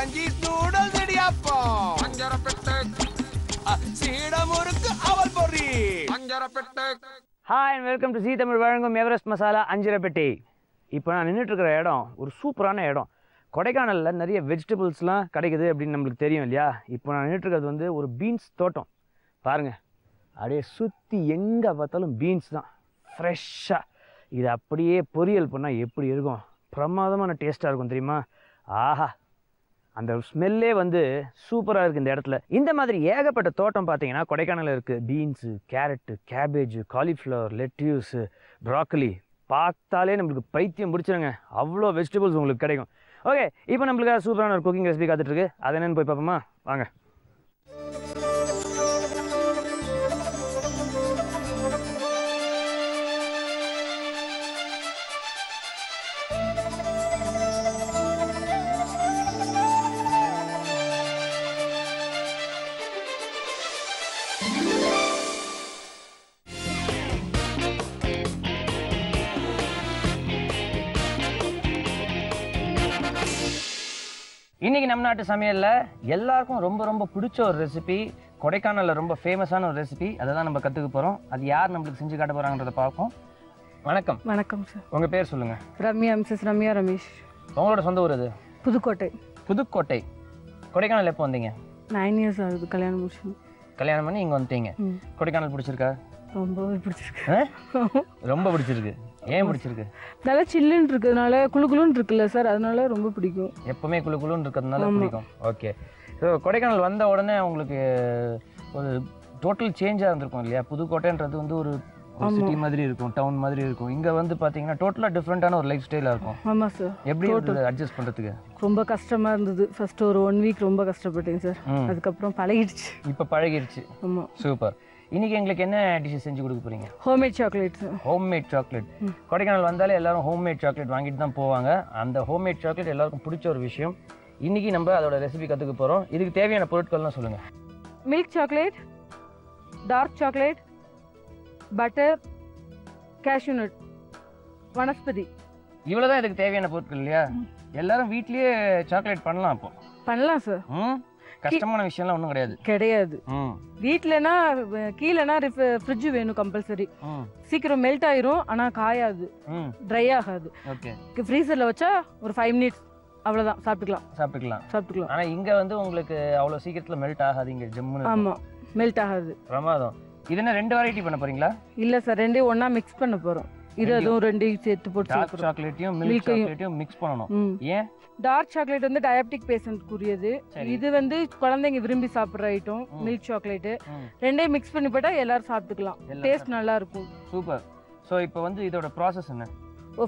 கஞ்சி நூடல்ஸ் இடியாப்பம் பஞ்சரப்பெட்டை சீடமுறுக்கு அவல் பொரி பஞ்சரப்பெட்டை. ஹாய் அண்ட் வெல்கம் டு ஜீ தமிழ் வழங்கும் எவரெஸ்ட் மசாலா அஞ்சிரப்பெட்டி. இப்போ நான் நின்றுட்டு இருக்கிற இடம் ஒரு சூப்பரான இடம். கொடைக்கானலில் நிறைய வெஜிடபிள்ஸ்லாம் கிடைக்குது அப்படின்னு நம்மளுக்கு தெரியும் இல்லையா. இப்போ நான் நின்றுட்டு இருக்கிறது வந்து ஒரு பீன்ஸ் தோட்டம். பாருங்கள், அப்படியே சுற்றி எங்கே பார்த்தாலும் பீன்ஸ் தான் ஃப்ரெஷ்ஷாக. இது அப்படியே பொரியல் பண்ணால் எப்படி இருக்கும், பிரமாதமான டேஸ்ட்டாக இருக்கும் தெரியுமா. ஆஹா, அந்த ஸ்மெல்லே வந்து சூப்பராக இருக்குது இந்த இடத்துல. இந்த மாதிரி ஏகப்பட்ட தோட்டம் பார்த்தீங்கன்னா கொடைக்கானலில் இருக்குது. Beans, carrot, cabbage, cauliflower, lettuce, broccoli, பார்த்தாலே நம்மளுக்கு பைத்தியம் பிடிச்சிருங்க. அவ்வளோ வெஜிடபிள்ஸ் உங்களுக்கு கிடைக்கும். ஓகே, இப்போ நம்மளுக்கு சூப்பரான ஒரு குக்கிங் ரெசிபி காத்துட்ருக்கு. அது என்னென்னு போய் பார்ப்போமா, வாங்க. இன்றைக்கி நம்ம நாட்டு சமையலில் எல்லாருக்கும் ரொம்ப ரொம்ப பிடிச்ச ஒரு ரெசிபி, கொடைக்கானலில் ரொம்ப ஃபேமஸான ஒரு ரெசிபி, அதை தான் நம்ம கற்றுக்க போகிறோம். அது யார் நம்மளுக்கு செஞ்சு காட்ட போகிறாங்கன்றதை பார்ப்போம். வணக்கம். வணக்கம் சார். உங்கள் பேர் சொல்லுங்கள். ரம்யா, மிஸ்ஸஸ் ரம்யா ரமேஷ். உங்களோட சொந்த ஊர் அது? புதுக்கோட்டை. புதுக்கோட்டை. கொடைக்கானல் எப்போ வந்தீங்க? 9 years ஆகுது கல்யாணம் முடிச்சு. கல்யாணம் பண்ணி இங்கே வந்துட்டீங்க. கொடைக்கானல் பிடிச்சிருக்கா? ரொம்பவே பிடிச்சிருக்கு. ரொம்ப பிடிச்சிருக்கு. ஏன் பிடிச்சிருக்கு? நல்லா சில்லுன்னு இருக்கிறதுனால, குளுகுளுன்னு இருக்குல்ல சார், அதனால ரொம்ப பிடிக்கும். எப்பவுமே குளுகுளுன்னு இருக்கிறதுனால பிடிக்கும். ஓகே. ஸோ கொடைக்கானல் வந்த உடனே உங்களுக்கு ஒரு டோட்டல் சேஞ்சாக இருந்திருக்கும் இல்லையா. புதுக்கோட்டைன்றது வந்து ஒரு சிட்டி மாதிரி இருக்கும், டவுன் மாதிரி இருக்கும். இங்கே வந்து பார்த்தீங்கன்னா டோட்டலாக டிஃப்ரெண்ட்டான ஒரு லைஃப் ஸ்டைலாக இருக்கும். ஆமாம் சார். எப்படி இருந்தது அட்ஜஸ்ட் பண்ணுறதுக்கு? ரொம்ப கஷ்டமாக இருந்தது. ஃபர்ஸ்ட் ஒரு 1 week ரொம்ப கஷ்டப்பட்டேங்க சார். அதுக்கப்புறம் பழகிடுச்சு. இப்போ பழகிடுச்சு. ஆமாம். சூப்பர். இன்னைக்கு எங்களுக்கு என்ன டிஷ் செஞ்சு கொடுக்க போறீங்க? Homemade chocolate. Homemade chocolate. Kodaikanal வந்தாலே எல்லாரும் ஹோம்மேட் சாக்லேட் வாங்கிட்டு தான் போவாங்க. அந்த ஹோம்மேட் சாக்லேட் எல்லாருக்கும் பிடிச்ச ஒரு விஷயம். இன்னைக்கு நம்ம அதோட ரெசிபி கற்றுக்க போகிறோம். இதுக்கு தேவையான பொருட்கள்லாம் சொல்லுங்கள். Milk chocolate, dark chocolate, butter, cashew nut, vanaspati. இவ்வளோதான் இதுக்கு தேவையான பொருட்கள் இல்லையா. எல்லாரும் வீட்லேயே சாக்லேட் பண்ணலாம். அப்போ பண்ணலாம் சார். கஷ்டமான விஷயம்லாம் ஒன்றும் கிடையாது. கிடையாது. வீட்லனா கீழேனா ஃப்ரிட்ஜ் வேணும் கம்பல்சரி. சீக்கிரம் மெல்ட் ஆயிரும், ஆனால் காயாது, ட்ரை ஆகாது. ஓகே. ஃப்ரீசரில் வச்சா ஒரு 5 minutes அவ்வளோதான், சாப்பிட்டுக்கலாம். ஆனால் இங்கே வந்து உங்களுக்கு அவ்வளோ சீக்கிரத்தில் மெல்ட் ஆகாது. இங்கே ஜம்முன்னு. ஆமாம், மெல்ட் ஆகாது. பிரமாதம். இது என்ன 2 வெரைட்டி பண்ண போறீங்களா? இல்லை சார், 2 ஒன்றா மிக்ஸ் பண்ண போகிறோம். இது அதுவும் 2 சேர்த்து போட்டு டார்க் சாக்லேட்டையும் மில்க் சாக்லேட்டையும் மிக்ஸ் பண்ணணும். ஏன்? டார்க் சாக்லேட் வந்து டயபெட்டிக் பேஷண்ட்க்குரியது. இது வந்து குழந்தைங்க விரும்பி சாப்பிட்ற ஐட்டம். மில்க் சாக்லேட் 2 மிக்ஸ் பண்ணி போட்டா எல்லாரும் சாப்பிட்டுக்கலாம். டேஸ்ட் நல்லா இருக்கும். சூப்பர். ஸோ இப்போ வந்து இதோட ப்ராசஸ் என்ன?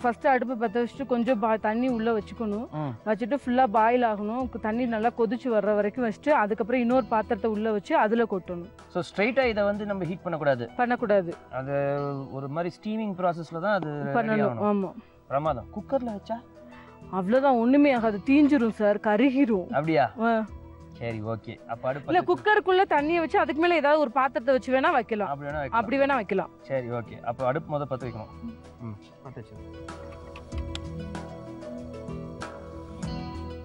ஃபர்ஸ்ட் அடுப்பு பற்ற வச்சுட்டு கொஞ்சம் தண்ணி உள்ள வச்சுக்கணும். வச்சுட்டு ஃபுல்லா பாயில் ஆகணும். தண்ணி நல்லா கொதிச்சு வர்ற வரைக்கும் வச்சுட்டு அதுக்கப்புறம் இன்னொரு பாத்திரத்தை உள்ள வச்சு அதுல கொட்டணும். ஸோ ஸ்ட்ரைட்டா இதை வந்து நம்ம ஹீட் பண்ணக்கூடாது. அது ஒரு மாதிரி ஸ்டீமிங் ப்ராசஸ்ல தான் அது பண்ணணும். ஆமா. பிரமாதம். குக்கர்ல வச்சா அவ்வளவுதான், ஒண்ணுமே ஆகாது, தீஞ்சிரும் சார், கருகிரும். அப்படியா? சரி, ஓகே. அப்ப அடுப்பு இல்ல, குக்கருக்குள்ள தண்ணியை வச்சு அதுக்கு மேல ஏதாவது ஒரு பாத்திரத்தை வச்சு வேணா வைக்கலாம். அப்படி வேணா வைக்கலாம். சரி, ஓகே. அப்ப அடுப்பு முத பத்த வைக்கணும். பத்த வச்சு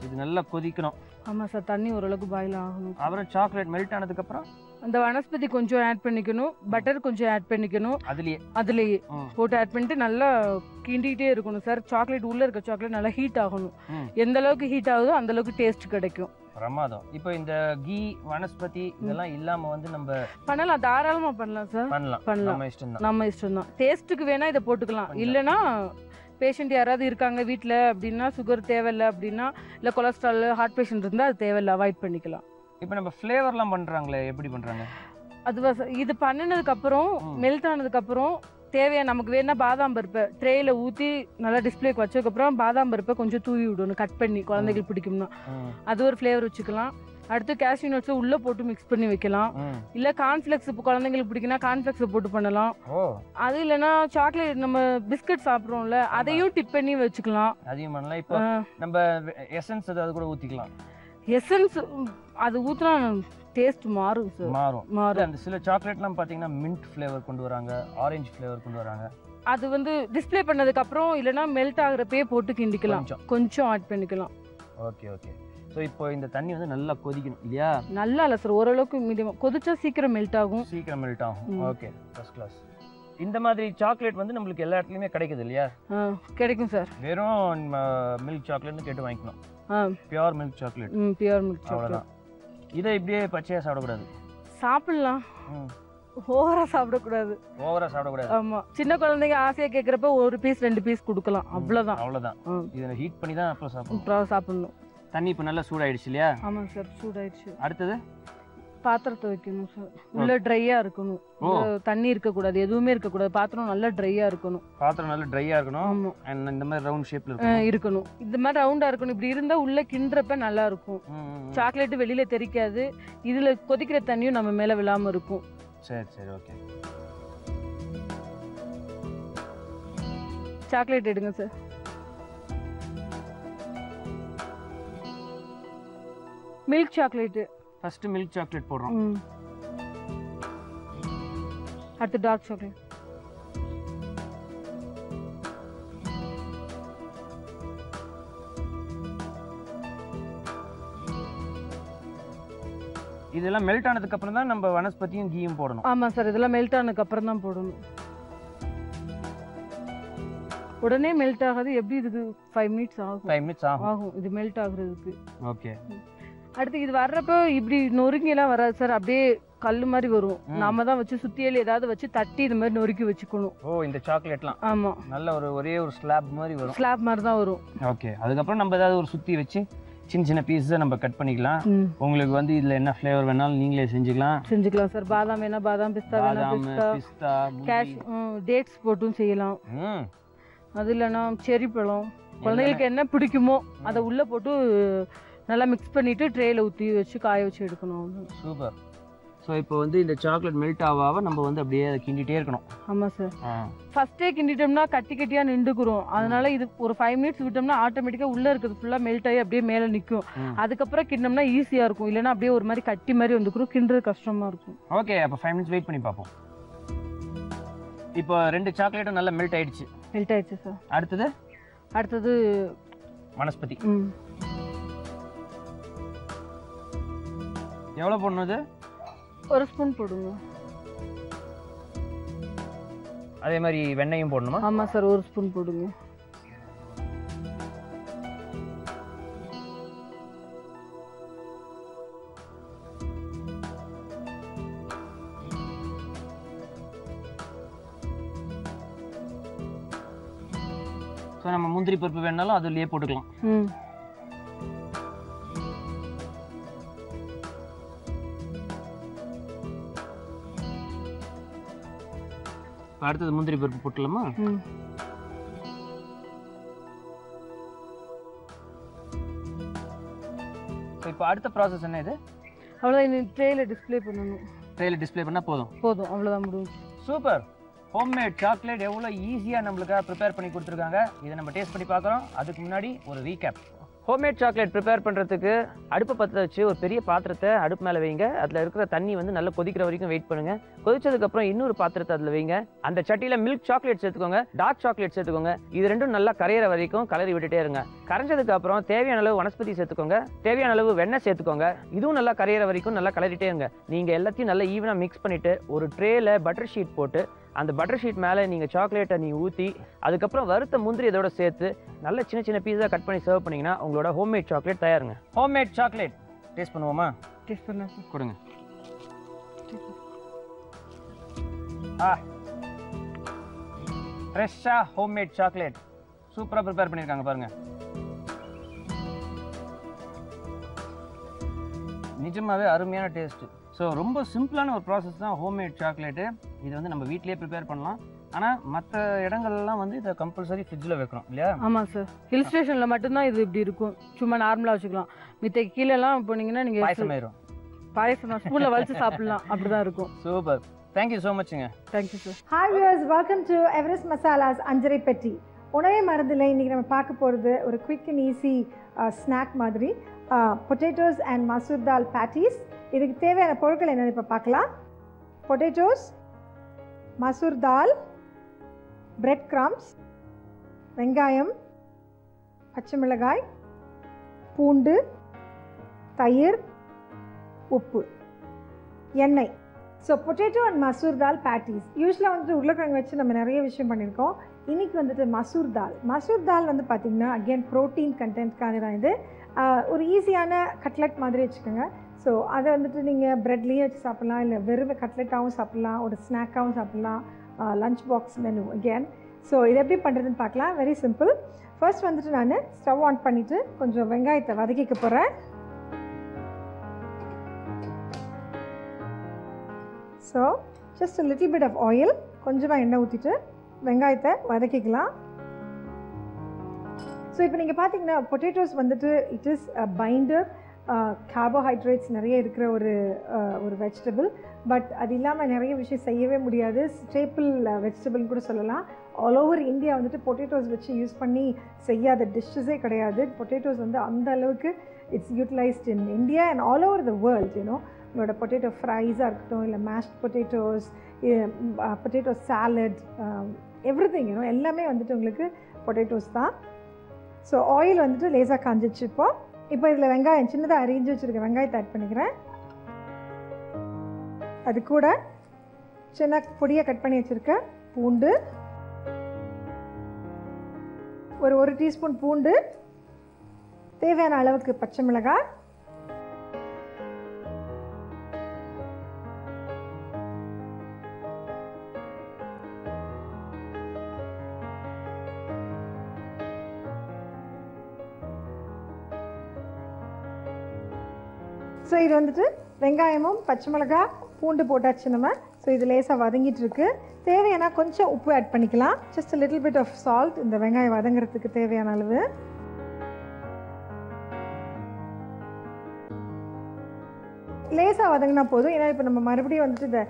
இது நல்லா கொதிக்கணும். ஆமா சார், தண்ணி ஓரளவுக்கு பாயில் ஆகணும். அப்புறம் சாக்லேட் மெல்ட் ஆனதுக்கு அப்புறம் அந்த வனஸ்பதி கொஞ்சம் ஆட் பண்ணிக்கணும், பட்டர் கொஞ்சம் ஆட் பண்ணிக்கணும். அதுலயே போட்டு ஆட் பண்ணிட்டு நல்லா கிண்டிகிட்டே இருக்கணும் சார். சாக்லேட் உள்ள இருக்க சாக்லேட் நல்லா ஹீட் ஆகணும். எந்த அளவுக்கு ஹீட் ஆகுதோ அந்த அளவுக்கு டேஸ்ட் கிடைக்கும். பிரமாதம். இப்போ இந்த கீ, வனஸ்பதி இதெல்லாம் இல்லாம வந்து நம்ம பண்ணலாம், தாராளமா பண்ணலாம் சார். பண்ணலாம். நம்ம இஷ்டம் தான். டேஸ்ட்டுக்கு வேணா இதை போட்டுக்கலாம். இல்லைன்னா பேஷண்ட் யாராவது இருக்காங்க வீட்டில் அப்படின்னா, சுகர் தேவையில்லை அப்படின்னா, இல்லை கொலஸ்ட்ரால், ஹார்ட் பேஷண்ட் இருந்தால் அது தேவையில்லை, அவாய்ட் பண்ணிக்கலாம். இப்போ நம்ம ஃப்ளேவர்லாம் பண்ணுறாங்களே, எப்படி பண்ணுறாங்க? அது இது பண்ணினதுக்கப்புறம் மெல்ட் ஆனதுக்கப்புறம் தேவையான நமக்கு வேணா பாதாம் பருப்பை ட்ரேயில் ஊற்றி நல்லா டிஸ்பிளேக்கு வச்சதுக்கப்புறம் பாதாம் பருப்பை கொஞ்சம் தூவி விடணும், கட் பண்ணி, குழந்தைகளுக்கு பிடிக்கும்னா அது ஒரு ஃப்ளேவர் வச்சுக்கலாம். அடுத்து கேஷ்யூ நட்ஸ் உள்ள போட்டு மிக்ஸ் பண்ணி வைக்கலாம். இல்ல கார்ன்ஃபிளெக்ஸ் குழந்தைங்களுக்கு பிடிக்குன்னா கார்ன்ஃபிளெக்ஸ் போட்டு பண்ணலாம். அது இல்லைன்னா சாக்லேட் நம்ம பிஸ்கட் சாப்பிட்றோம்ல, அதையும் டிப் பண்ணி வச்சுக்கலாம். அதையும் பண்ணலாம். இப்போ நம்ம எசன்ஸ் அது கூட ஊற்றிக்கலாம். எசன்ஸ் அது ஊற்றினா டேஸ்ட் மாறும் சார். மாறும். அந்த சில சாக்லேட்லாம் பார்த்தீங்கன்னா மின்ட் ஃப்ளேவர் கொண்டு வராங்க, ஆரஞ்சு ஃப்ளேவர் கொண்டு வராங்க. அது வந்து டிஸ்பிளே பண்ணதுக்கு அப்புறம் இல்லைன்னா மெல்ட் ஆகுறப்பே போட்டு கிண்டிக்கலாம், கொஞ்சம் ஆட் பண்ணிக்கலாம். Okay okay. ஸோ ஸோ இப்போ இந்த தண்ணி வந்து நல்லா கொதிக்கணும் இல்லையா? நல்லா இல்லை சார், ஓரளவுக்கு மீடியம். கொதிச்சா சீக்கிரம் மெல்ட் ஆகும். சீக்கிரம் மெல்ட் ஆகும். Okay, first class. இந்த மாதிரி சாக்லேட் வந்து நம்மளுக்கு எல்லா இடத்துலையுமே கிடைக்குது இல்லையா? கிடைக்கும் சார். வெறும் மில்க் சாக்லேட்னு கேட்டு வாங்கிக்கணும். Pure milk chocolate. Pure milk chocolate. அவ்வளோதான். இதை இப்படியே பச்சையாக சாப்பிடக்கூடாது. சாப்பிடலாம், ஓவரா சாப்பிடக்கூடாது. ஓவரா சாப்பிடக்கூடாது. ஆமா, சின்ன குழந்தைங்க ஆசையா கேட்குறப்ப ஒரு பீஸ் 2 பீஸ் கொடுக்கலாம், அவ்வளோதான். அவ்வளோதான். இதை ஹீட் பண்ணி தான் அப்புறம் சாப்பிடணும். அப்புறம் சாப்பிடணும். தண்ணி இப்போ நல்லா சூடாயிடுச்சு இல்லையா? ஆமாங்க சார், சூடாயிடுச்சு. அடுத்தது பாத்திரத்தை வைக்கணும் சார். உள்ள ட்ரையா இருக்கணும், தண்ணி இருக்கக்கூடாது, எதுவுமே இருக்கக்கூடாது. பாத்திரம் நல்லா ட்ரையா இருக்கணும். பாத்திரம் நல்லா ட்ரையா இருக்கணும். இந்த மாதிரி ரவுண்ட் ஷேப்ல இருக்கணும். இந்த மாதிரி ரவுண்டா இருக்கணும். இப்படி இருந்தா உள்ள கிண்டுறப்ப நல்லா இருக்கும். சாக்லேட் வெளியில தெரிக்காது. இதுல கொதிக்கிற தண்ணியும் நம்ம மேல விழாம இருக்கும். சரி சரி, ஓகே. சாக்லேட் எடுங்க sir. Milk chocolate. First milk chocolate போடுறோம். அடுத்து டார்க் சாக்லேட். இதெல்லாம் மெல்ட் ஆனதுக்கு அப்புறம் தான் நம்ம வனஸ்பதியும் கீயும் போடணும். ஆமா சார், இதெல்லாம் மெல்ட் ஆனதுக்கு அப்புறம் தான் போடணும். உடனே மெல்ட் ஆகாது. எப்படி இதுக்கு 5 மினிட்ஸ் ஆகும். 5 மினிட்ஸ் ஆகும் இது மெல்ட் ஆகுறதுக்கு. ஓகே. அடுத்து இது வர்றப்போ இப்படி நொறுங்கி எல்லாம் வராது சார், அப்படியே கல்லு மாதிரி வரும். நாம தான் வச்சு சுத்தியல் ஏதாவது வச்சு தட்டி இது மாதிரி நொறுக்கி வச்சுக்கணும். இந்த சாக்லேட்லாம் ஒரே ஒரு ஸ்லாப் மாதிரி வரும். ஸ்லாப் மாதிரி தான் வரும். ஓகே. அதுக்கப்புறம் நம்ம ஏதாவது ஒரு சுத்தி வச்சு சின்ன சின்ன பீஸை நம்ம கட் பண்ணிக்கலாம். உங்களுக்கு வந்து இதுல என்ன ஃப்ளேவர் வேணாலும் நீங்களே செஞ்சுக்கலாம் சார். பாதாம் வேணா பாதாம், பிஸ்தா வேணா பிஸ்தா, கேஷ், டேட்ஸ் போட்டும் செய்யலாம். அது இல்லைன்னா செரி பழம், குழந்தைகளுக்கு என்ன பிடிக்குமோ அதை உள்ள போட்டு நல்லா மிக்ஸ் பண்ணிட்டு ட்ரேல ஊற்றி வச்சு காய வச்சு எடுக்கணும். சூப்பர். ஸோ இப்போ வந்து இந்த சாக்லேட் மெல்ட் ஆகாம நம்ம வந்து அப்படியே அதை கிண்டிகிட்டே இருக்கணும். ஆமாம் சார். ஃபர்ஸ்டே கிண்டிட்டோம்னா கட்டி கட்டியாக நின்றுக்குறோம். அதனால இது ஒரு 5 மினிட்ஸ் விட்டோம்னா ஆட்டோமேட்டிக்காக உள்ளே இருக்கிறது ஃபுல்லாக மெல்ட் ஆகி அப்படியே மேலே நிற்கும். அதுக்கப்புறம் கிண்டோம்னா ஈஸியாக இருக்கும். இல்லைன்னா அப்படியே ஒரு மாதிரி கட்டி மாதிரி வந்துக்கிறோம், கிண்டுறது கஷ்டமாக இருக்கும். ஓகே, அப்போ 5 மினிட்ஸ் வெயிட் பண்ணி பார்ப்போம். இப்போ 2 சாக்லேட்டும் நல்லா மெல்ட் ஆயிடுச்சு. மெல்ட் ஆயிடுச்சு சார். அடுத்தது வனஸ்பதி. எவ்வளோ போடணும்? இது 1 ஸ்பூன் போடுங்க. அதே மாதிரி வெண்ணெயும் போடணுமா? ஆமாம் சார், 1 ஸ்பூன் போடுங்க. ஸோ நம்ம முந்திரி பருப்பு வேணாலும் அதுலேயே போட்டுக்கலாம். அடுத்தது முந்திரி பருப்பு போட்டுலாமா? இப்போ அடுத்த ப்ராசஸ் என்ன? இது அவ்வளோதான். ட்ரேல டிஸ்ப்ளே பண்ணணும். ட்ரேல டிஸ்ப்ளே பண்ணால் போதும். அவ்வளோதான், முடிஞ்சு. சூப்பர். ஹோம்மேட் சாக்லேட் எவ்வளோ ஈஸியாக நம்மளுக்காக ப்ரிப்பேர் பண்ணி கொடுத்துருக்காங்க. இதை நம்ம டேஸ்ட் பண்ணி பார்க்குறோம். அதுக்கு முன்னாடி ஒரு ரீகேப். ஹோம்மேட் சாக்லேட் ப்ரிப்பேர் பண்ணுறதுக்கு அடுப்பை பற்ற வச்சு ஒரு பெரிய பாத்திரத்தை அடுப்பு மேலே வைங்க. அதில் இருக்கிற தண்ணி வந்து நல்லா கொதிக்கிற வரைக்கும் வெயிட் பண்ணுங்கள். கொதிச்சதுக்கப்புறம் இன்னொரு பாத்திரத்தை அதில் வைங்க. அந்த சட்டியில் மில்க் சாக்லேட் சேர்த்துக்கோங்க, டார்க் சாக்லேட் சேர்த்துக்கோங்க. இது ரெண்டும் நல்லா கரையிற வரைக்கும் கலரி விட்டுட்டே இருங்க. கரைஞ்சதுக்கு அப்புறம் தேவையான அளவு வனஸ்பதி சேர்த்துக்கோங்க, தேவையான அளவு வெண்ணெய் சேர்த்துக்கோங்க. இதுவும் நல்லா கரையிற வரைக்கும் நல்லா கலரிட்டே இருங்க. நீங்கள் எல்லாத்தையும் நல்லா ஈவனாக மிக்ஸ் பண்ணிவிட்டு ஒரு ட்ரேயில் பட்டர் ஷீட் போட்டு அந்த பட்டர் ஷீட் மேலே நீங்கள் சாக்லேட்டை ஊற்றி அதுக்கப்புறம் வறுத்த முந்திரி இதோட சேர்த்து நல்ல சின்ன சின்ன பீஸாக கட் பண்ணி சர்வ் பண்ணிங்கன்னா உங்களோட ஹோம்மேட் சாக்லேட் தயாருங்க. ஹோம்மேட் சாக்லேட் டேஸ்ட் பண்ணுவோமா? டேஸ்ட் பண்ண கொடுங்க. ஃப்ரெஷ்ஷாக ஹோம்மேட் சாக்லேட் சூப்பராக ப்ரிப்பேர் பண்ணியிருக்காங்க பாருங்கள். நிஜமாகவே அருமையான டேஸ்ட்டு. ஸோ ரொம்ப சிம்பிளான ஒரு ப்ராசஸ் தான் ஹோம்மேட் சாக்லேட்டு. இது வந்து நம்ம வீட்லேயே ப்ரிப்பேர் பண்ணலாம். ஆனால் மற்ற இடங்கள்லாம் வந்து இதை கம்பல்சரி ஃப்ரிட்ஜில் வைக்கிறோம் இல்லையா? ஆமாம் சார். ஹில் ஸ்டேஷனில் மட்டும்தான் இது இப்படி இருக்கும். சும்மா நார்மலாக வச்சுக்கலாம். மித்த கீழெல்லாம் போனீங்கன்னா நீங்கள் பாயசம் ஸ்பூனில் வலிச்சு சாப்பிடலாம். அப்படி தான் இருக்கும். சூப்பர். தேங்க்யூ ஸோ மச்ங்க. Thank you sir. Hi viewers, welcome to Everest masalas Anjarai Petti. உணவே மறந்துல இன்றைக்கி நம்ம பார்க்க போகிறது ஒரு குவிக் அண்ட் ஈஸி ஸ்நாக் மாதிரி potatoes and masoor dal patties. இதுக்கு தேவையான பொருட்கள் என்னென்னு இப்போ பார்க்கலாம். Potatoes, masoor dal, bread crumbs, வெங்காயம், பச்சை மிளகாய், பூண்டு, தயிர், உப்பு, எண்ணெய். So potato and masoor dal patties. யூஸ்வலாக வந்துட்டு உருளைக்கிழங்கு வச்சு நம்ம நிறைய விஷயம் பண்ணியிருக்கோம். இன்றைக்கி வந்துட்டு மசூர் தால். மசூர் தால் வந்து பார்த்திங்கன்னா அகெயின் ப்ரோட்டீன் கண்டென்ட்காக தான் இது. ஒரு ஈஸியான கட்லெட் மாதிரி வச்சுக்கோங்க. ஸோ அதை வந்துட்டு நீங்கள் ப்ரெட்லேயும் வச்சு சாப்பிட்லாம், இல்லை வெறும் கட்லெட்டாகவும் சாப்பிட்லாம், ஒரு ஸ்நாக்காகவும் சாப்பிட்லாம், lunch box menu again. So இது எப்படி பண்ணுறதுன்னு பார்க்கலாம். Very simple. ஃபர்ஸ்ட் வந்துட்டு நான் ஸ்டவ் ஆன் பண்ணிவிட்டு கொஞ்சம் வெங்காயத்தை வதக்கிக்க போகிறேன். So just little bit of oil, கொஞ்சமாக எண்ணெய் ஊற்றிட்டு வெங்காயத்தை வதக்கிக்கலாம். ஸோ இப்போ நீங்கள் பார்த்தீங்கன்னா பொட்டேட்டோஸ் வந்துட்டு இட் இஸ் பைண்டர், கார்போஹைட்ரேட்ஸ் நிறைய இருக்கிற ஒரு வெஜிடபிள். பட் அது இல்லாமல் நிறைய விஷயம் செய்யவே முடியாது. ஸ்டேப்பிள் வெஜிடபிள்னு கூட சொல்லலாம். ஆல் ஓவர் இந்தியா வந்துட்டு பொட்டேட்டோஸ் வச்சு யூஸ் பண்ணி செய்யாத டிஷ்ஷஸே கிடையாது. பொட்டேட்டோஸ் வந்து அந்த அளவுக்கு it's utilised in India and all over the world. You know, உங்களோட பொட்டேட்டோ ஃப்ரைஸாக இருக்கட்டும், இல்லை mashed potatoes, potato salad, everything, you know, எல்லாமே வந்துட்டு உங்களுக்கு பொட்டேட்டோஸ் தான். ஸோ ஆயில் வந்துட்டு லேசாக காஞ்சிச்சு. இப்போ இதில் வெங்காயம் சின்னதாக அரிஞ்சு வச்சுருக்க வெங்காயத்தை ஆட் பண்ணிக்கிறேன். அது கூட சின்ன பொடியாக கட் பண்ணி வச்சுருக்க பூண்டு, ஒரு டீஸ்பூன் பூண்டு, தேவையான அளவுக்கு பச்சை மிளகாய், ஸோ இது வந்துட்டு வெங்காயமும் பச்சை மிளகாய் பூண்டு போட்டாச்சு நம்ம. ஸோ இது லேசாக வதங்கிட்டு இருக்கு. தேவையான கொஞ்சம் உப்பு ஆட் பண்ணிக்கலாம். Just little bit of salt, இந்த வெங்காயம் வதங்குறதுக்கு தேவையான அளவு. லேசாக வதங்கினா போதும். ஏன்னா இப்போ நம்ம மறுபடியும் வந்துட்டு இந்த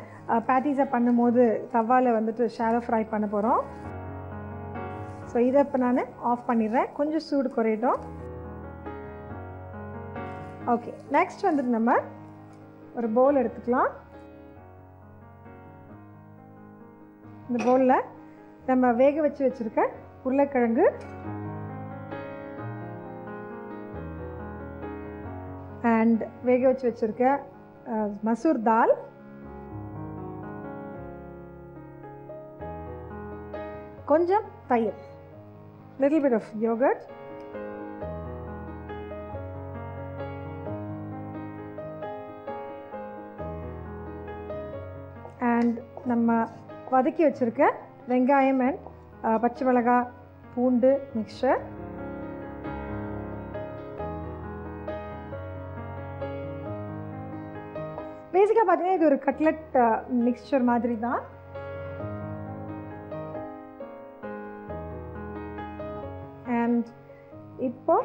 பேட்டிஸாக பண்ணும்போது தவாவில் வந்துட்டு ஷாலோ ஃப்ரை பண்ண போகிறோம். ஸோ இதை இப்போ நான் ஆஃப் பண்ணிடுறேன். கொஞ்சம் சூடு குறையட்டும். ஓகே, நெக்ஸ்ட் வந்துட்டு நம்ம ஒரு பவுல் எடுத்துக்கலாம். இந்த பவுலில் நம்ம வேக வச்சு வச்சுருக்க உருளைக்கிழங்கு, அண்ட் வேக வச்சு வச்சுருக்க மசூர் தால், கொஞ்சம் தயிர், little bit of yoghurt, and நம்ம வதக்கி வச்சுருக்க வெங்காயம் அண்ட் பச்சை மிளகாய் பூண்டு மிக்சர். பேசிக்காக பார்த்தீங்கன்னா இது ஒரு கட்லெட் மிக்சர் மாதிரி தான். அண்ட் இப்போ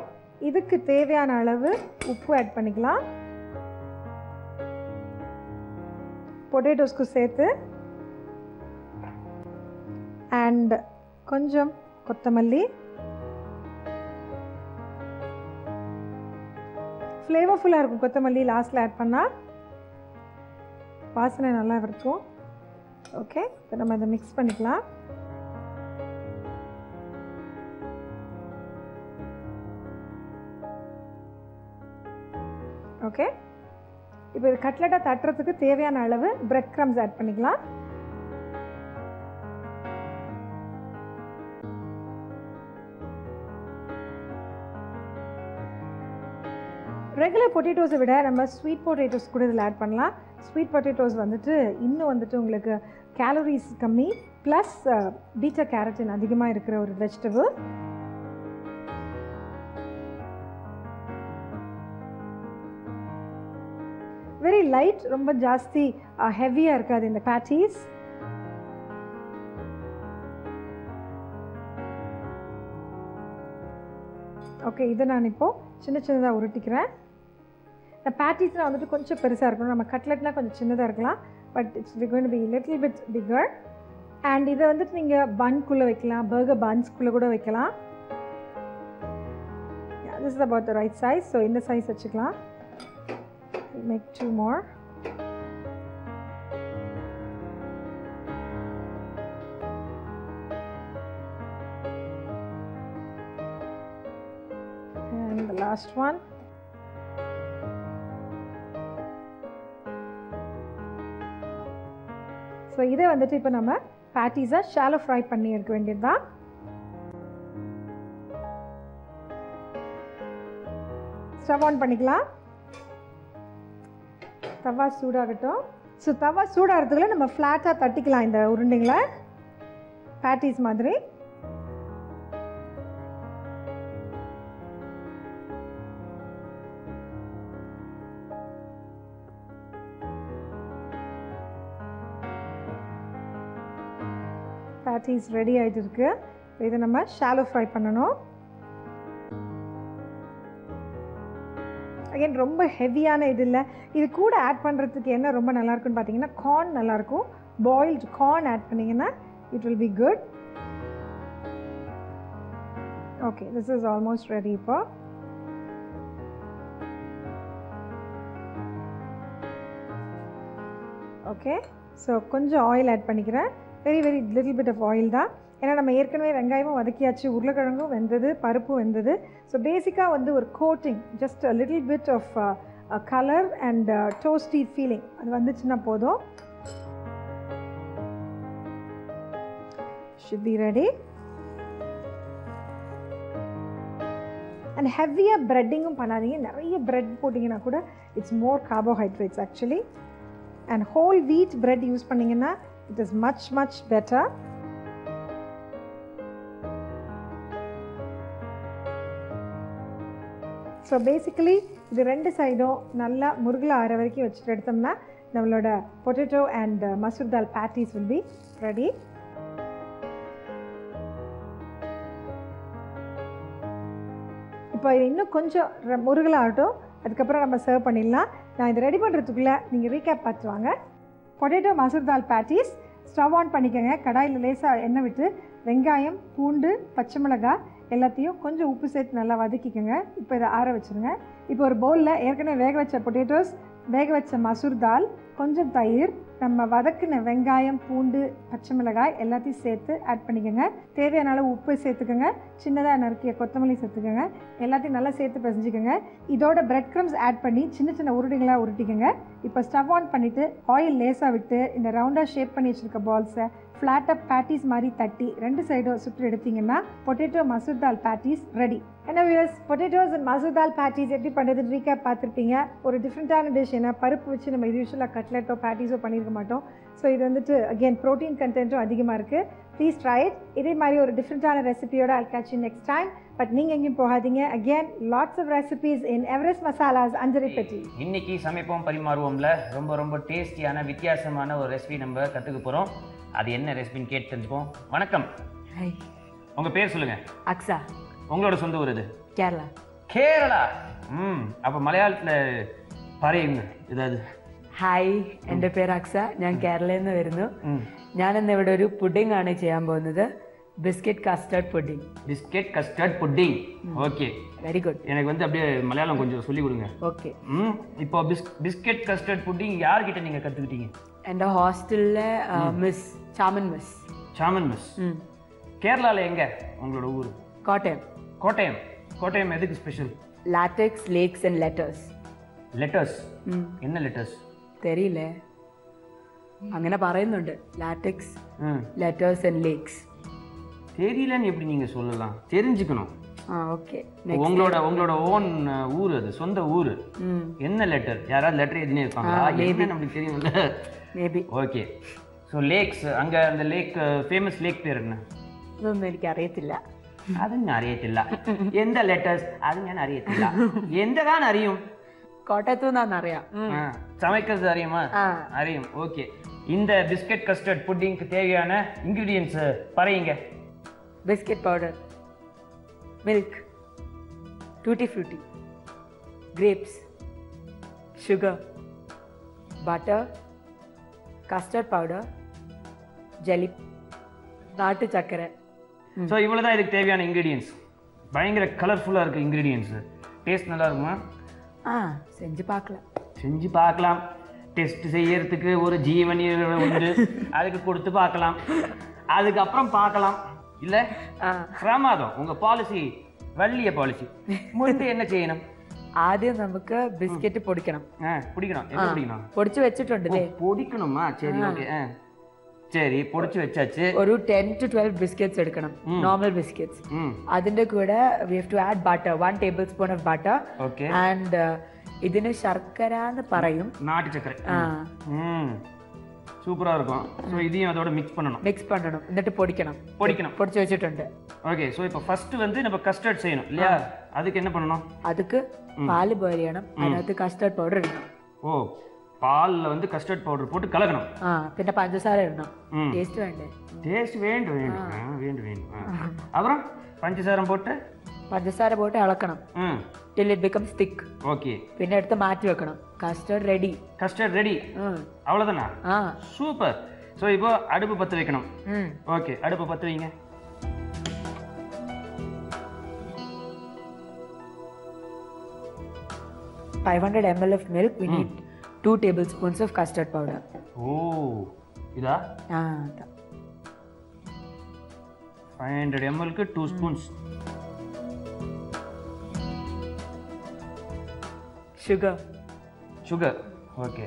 இதுக்கு தேவையான அளவு உப்பு ஆட் பண்ணிக்கலாம். பொட்டேட்டோஸ்க்கு சேர்த்து, அண்ட் கொஞ்சம் கொத்தமல்லி. ஃப்ளேவர்ஃபுல்லாக இருக்கும் கொத்தமல்லி லாஸ்ட்டில் ஆட் பண்ணால், வாசனை நல்லா இருக்கும். ஓகே, இப்போ நம்ம அதை மிக்ஸ் பண்ணிக்கலாம். ஓகே, இப்போ இது கட்லெட்டாக தட்டுறதுக்கு தேவையான அளவு பிரெட் க்ரம்ஸ் ஆட் பண்ணிக்கலாம். ரெகுலர் பொட்டேட்டோஸை விட நம்ம ஸ்வீட் பொட்டேட்டோஸ் கூட இதில் ஆட் பண்ணலாம். ஸ்வீட் பொட்டேட்டோஸ் வந்துட்டு இன்னும் வந்துட்டு உங்களுக்கு கேலரிஸ் கம்மி, ப்ளஸ் பீட்டா கேரட்டின் அதிகமாக இருக்கிற ஒரு வெஜிடபிள். வெரி லைட், ரொம்ப ஜாஸ்தி ஹெவியாக இருக்காது இந்த பேட்டீஸ். ஓகே, இதை நான் இப்போது சின்ன சின்னதாக உருட்டிக்கிறேன். இந்த பேட்டீஸ்லாம் வந்துட்டு கொஞ்சம் பெருசாக இருக்கணும். நம்ம கட்லெட்லாம் கொஞ்சம் சின்னதாக இருக்கலாம், but it's going to be little bit bigger. And இதை வந்துட்டு நீங்கள் பன்குள்ளே வைக்கலாம், பர்கர் பன்ஸ்குள்ளே கூட வைக்கலாம். This is about the right size. So இந்த சைஸ் வச்சுக்கலாம். Make 2 more. And the last one. So இதை வந்துட்டு இப்போ நம்ம பேட்டிஸாக ஷாலோ ஃப்ரை பண்ணி எடுக்க வேண்டியது தான். ஸ்டவ் ஆன் பண்ணிக்கலாம். தவா சூடாகட்டும். ஸோ தவா சூடாகிறதுக்குள்ள நம்ம ஃப்ளாட்டாக தட்டிக்கலாம் இந்த உருண்டைங்களை, பேட்டிஸ் மாதிரி. பேட்டிஸ் ரெடி ஆகிட்டு இருக்கு. இதை நம்ம ஷாலோ ஃப்ரை பண்ணணும். அகைன் ரொம்ப ஹெவியான இது இல்லை. இது கூட ஆட் பண்ணுறதுக்கு என்ன ரொம்ப நல்லாயிருக்குன்னு பார்த்தீங்கன்னா கார்ன் நல்லாயிருக்கும். பாயில்டு கார்ன் ஆட் பண்ணிங்கன்னா it will be good. Okay, this is almost ready. இப்போ ஓகே, ஸோ கொஞ்சம் ஆயில் ஆட் பண்ணிக்கிறேன். Very little bit of oil தான். ஏன்னா நம்ம ஏற்கனவே வெங்காயமும் வதக்கியாச்சு, உருளைக்கிழங்கும் வெந்தது, பருப்பும் வெந்தது. ஸோ பேசிக்காக வந்து ஒரு coating, just a little bit of colour and toasty feeling அது வந்துச்சுன்னா போதும். should be ready. அண்ட் ஹெவியாக ப்ரெட்டிங்கும் பண்ணாதீங்க. நிறைய ப்ரெட் போட்டிங்கன்னா கூட it's more carbohydrates actually. And whole wheat bread use பண்ணிங்கன்னா it is much better. So basically இது ரெண்டு சைடும் நல்லா முருகலை ஆற வரைக்கும் வச்சுட்டு எடுத்தோம்னா நம்மளோட potato and masoor dal patties will be ready. இப்போ இன்னும் கொஞ்சம் முருகலாகட்டும், அதுக்கப்புறம் நம்ம சர்வ் பண்ணிடலாம். நான் இது ரெடி பண்ணுறதுக்குள்ளே நீங்கள் ரீகேப் பார்த்து வாங்க. Potato masoor dal patties stove on பண்ணிக்கோங்க. கடாயில் லேசாக எண்ணெய் விட்டு வெங்காயம், பூண்டு, பச்சை மிளகாய் எல்லாத்தையும் கொஞ்சம் உப்பு சேர்த்து நல்லா வதக்கிக்கோங்க. இப்போ இதை ஆற வச்சுருங்க. இப்போ ஒரு பவுலில் ஏற்கனவே வேக வச்ச பொட்டேட்டோஸ், வேக வச்ச மசூர் தால், கொஞ்சம் தயிர், நம்ம வதக்கின வெங்காயம், பூண்டு, பச்சை மிளகாய் எல்லாத்தையும் சேர்த்து ஆட் பண்ணிக்கோங்க. தேவையான அளவு உப்பு சேர்த்துக்கோங்க. சின்னதாக நறுக்கிய கொத்தமல்லி சேர்த்துக்கோங்க. எல்லாத்தையும் நல்லா சேர்த்து பிசைஞ்சிக்கோங்க. இதோட பிரெட் க்ரம்ஸ் ஆட் பண்ணி சின்ன உருண்டைகளாக உருட்டிக்கோங்க. இப்போ ஸ்டவ் ஆன் பண்ணிவிட்டு ஆயில் லேசாக விட்டு இந்த ரவுண்டாக ஷேப் பண்ணி வச்சுருக்க பால்ஸை ஃப்ளாட்டாக பேட்டிஸ் மாதிரி தட்டி ரெண்டு சைடும் சுற்றி எடுத்தீங்கன்னா பொட்டேட்டோ மசூர் தால் பேட்டிஸ் ரெடி. என்ன viewers, potatoes and masoor dal patties எப்படி பண்ணுறதுன்னு ரீகேப் பார்த்துருப்பீங்க. ஒரு டிஃப்ரெண்ட்டான டிஷ். ஏன்னா பருப்பு வச்சு நம்ம யூஸ்வலாக கட்லெட்டோ பேட்டிஸோ பண்ணியிருக்க மாட்டோம். ஸோ இது வந்துட்டு அகெயின் ப்ரோட்டீன் கண்டென்ட்டும் அதிகமாக இருக்குது. Please try it. இதே மாதிரி ஒரு டிஃப்ரெண்ட்டான ரெசிபியோட I'll catch you next time. But நீங்கள் எங்கேயும் போகாதீங்க. Again lots of recipes in Everest masalas Anjaraipetti. இன்னைக்கு சமைப்போம் பரிமாறுவோம்ல ரொம்ப டேஸ்டியான வித்தியாசமான ஒரு ரெசிபி நம்ம கற்றுக்க போகிறோம். அது என்ன ரெசிபின்னு கேட்டு தெரிஞ்சுப்போம். வணக்கம். ஹாய். உங்கள் பேர் சொல்லுங்கள். அக்ஸா. உங்களோட சொந்த ஊர் இது? കേരള. കേരള. അപ്പോൾ മലയാളത്തിൽ പറയുന്നു ഏതായത്? ഹായ്, എൻ്റെ പേര് അക്സ. ഞാൻ കേരളയിൽ നിന്ന് വരുന്നു. ഞാനിന്ന് ഇവിടെ ഒരു പുഡിംഗ് ആണ് ചെയ്യാൻ പോകുന്നത്. Biscuit custard pudding. Biscuit custard pudding. Okay, very good. எனக்கு வந்து அப்படியே மலையாளம் கொஞ்சம் சொல்லி கொடுங்க. ஓகே. இப்போ பிஸ்கெட் கஸ்டர்ட் புட்டிங் யார்கிட்ட நீங்கள் கற்றுக்கிட்டீங்க? എൻ്റെ ஹாஸ்டலில் மிஸ் சாமன் மிஸ். சாமன் மிஸ். கேரளாவில் எங்கே உங்களோட ஊர்? കോട്ടയം. கோட்டயம். கோட்டயம் எதுக்கு special? Latex lakes and letters. Letters? என்ன ലെറ്റേഴ്സ്? தெரியல, അങ്ങനെ പറയുന്നുണ്ട്. Latex letters and lakes. தெரியலன்னு எப்படி நீங்கள் சொல்லலாம்? தெரிஞ்சுக்கணும். ஓகே. உங்களோட ஓன் ஊர், அது சொந்த ஊர். என்ன லெட்டர்? யாராவது லெட்டர் எழுதினே இருப்பாங்களா? என்ன நம்மளுக்கு தெரியும்ல. மேபி. ஓகே. ஸோ லேக்ஸ், அங்கே அந்த லேக் ஃபேமஸ் லேக் பேர் என்ன? ഇതൊന്നും എനിക്ക് അറിയത്തില്ല. അതും അറിയത്തില്ല. എന്താ ലെറ്റേഴ്സ്? അതും ഞാൻ അറിയത്തില്ല. എന്താണ് അറിയും? കോട്ടയത്തു നിന്നാണെന്നറിയാം. சமைக்கிறது அறியுமா? அறியும். ஓகே. இந்த பிஸ்கெட் கஸ்டர்ட் புட்டிங்க்கு தேவையான இன்கிரீடியன்ஸ் பறையுங்க. Biscuit powder, milk, tutti frutti, grapes, sugar, butter, custard powder, jelly, நாட்டு சக்கரை. ஸோ இவ்வளோ தான் இதுக்கு தேவையான இன்க்ரீடியன்ஸ். பயங்கர கலர்ஃபுல்லாக இருக்குது இன்க்ரீடியன்ஸு. டேஸ்ட் நல்லா இருக்குமா? செஞ்சு பார்க்கலாம். செஞ்சு பார்க்கலாம். டெஸ்ட் செய்யறதுக்கு ஒரு ஜீவனி உண்டு, அதுக்கு கொடுத்து பார்க்கலாம், அதுக்கப்புறம் பார்க்கலாம். இல்லை பிரமாதம். உங்கள் பாலிசி வள்ளிய பாலிசி. முன்பு என்ன செய்யணும்? ആദ്യം നമുക്ക് ബിസ്ക്കറ്റ് പൊടിക്കണം. പൊടിക്കണം. என்ன പൊടിക്കണം? പൊടിച്ചു വെച്ചിട്ടുണ്ട്. പൊടിക്കணுமா? சரி, ஓகே. சரி பொடிச்சு வச்சாச்சு. ഒരു 10 to 12 ബിസ്ക്കറ്റ്സ് എടുക്കണം, നോർമൽ ബിസ്ക്കറ്റ്സ്. അതിന്റെ കൂടെ we have to add butter, 1 tablespoon of butter. Okay. And ഇതിന് ശർക്കര എന്ന് പറയും. நாட்டு சக்கரை. சூப்பரா இருக்கும். ஸோ இதையும் அதோட மிக்ஸ் பண்ணணும். மிக்ஸ் பண்ணணும், എന്നിട്ട് പൊടിക്കണം. പൊടിച്ച് വെച്ചിട്ടുണ്ട്. ஓகே. ஸோ இப்போ ஃபர்ஸ்ட் வந்து நம்ம கஸ்டர்ட் செய்யணும் இல்லையா? அதுக்கு என்ன பண்ணணும்? அதுக்கு பால் பாயில் ചെയ്യണം, അതിനകത്ത് കസ്റ്റർഡ് പൗഡർ ഇടണം. ஓ, பாலில் வந்து கஸ்டர்ட் பவுடர் போட்டு கலக்கணும். പിന്നെ പഞ്ചസാര ഇടണം. ടേസ്റ്റ് വേണ്ടേ? டேஸ்ட் வேண்டும் வேண்டும் வேண்டும். அப்புறம் பஞ்சசாரம் போட்டு ഇളക്കണം. till it becomes thick. Okay. പിന്നെ എടുത്ത് മാറ്റി വെക്കണം. Custard ready. Custard ready. அவ்வளோதானா? சூப்பர். ஸோ இப்போ அடுப்பு பற்ற வைக்கணும். ஓகே, அடுப்பு பற்ற வைங்க. $500 ml of milk. We need 2 tablespoons of custard powder. ஓ, இதா? 500 ml-க்கு 2 ஸ்பூன்ஸ். சுகர். ஓகே.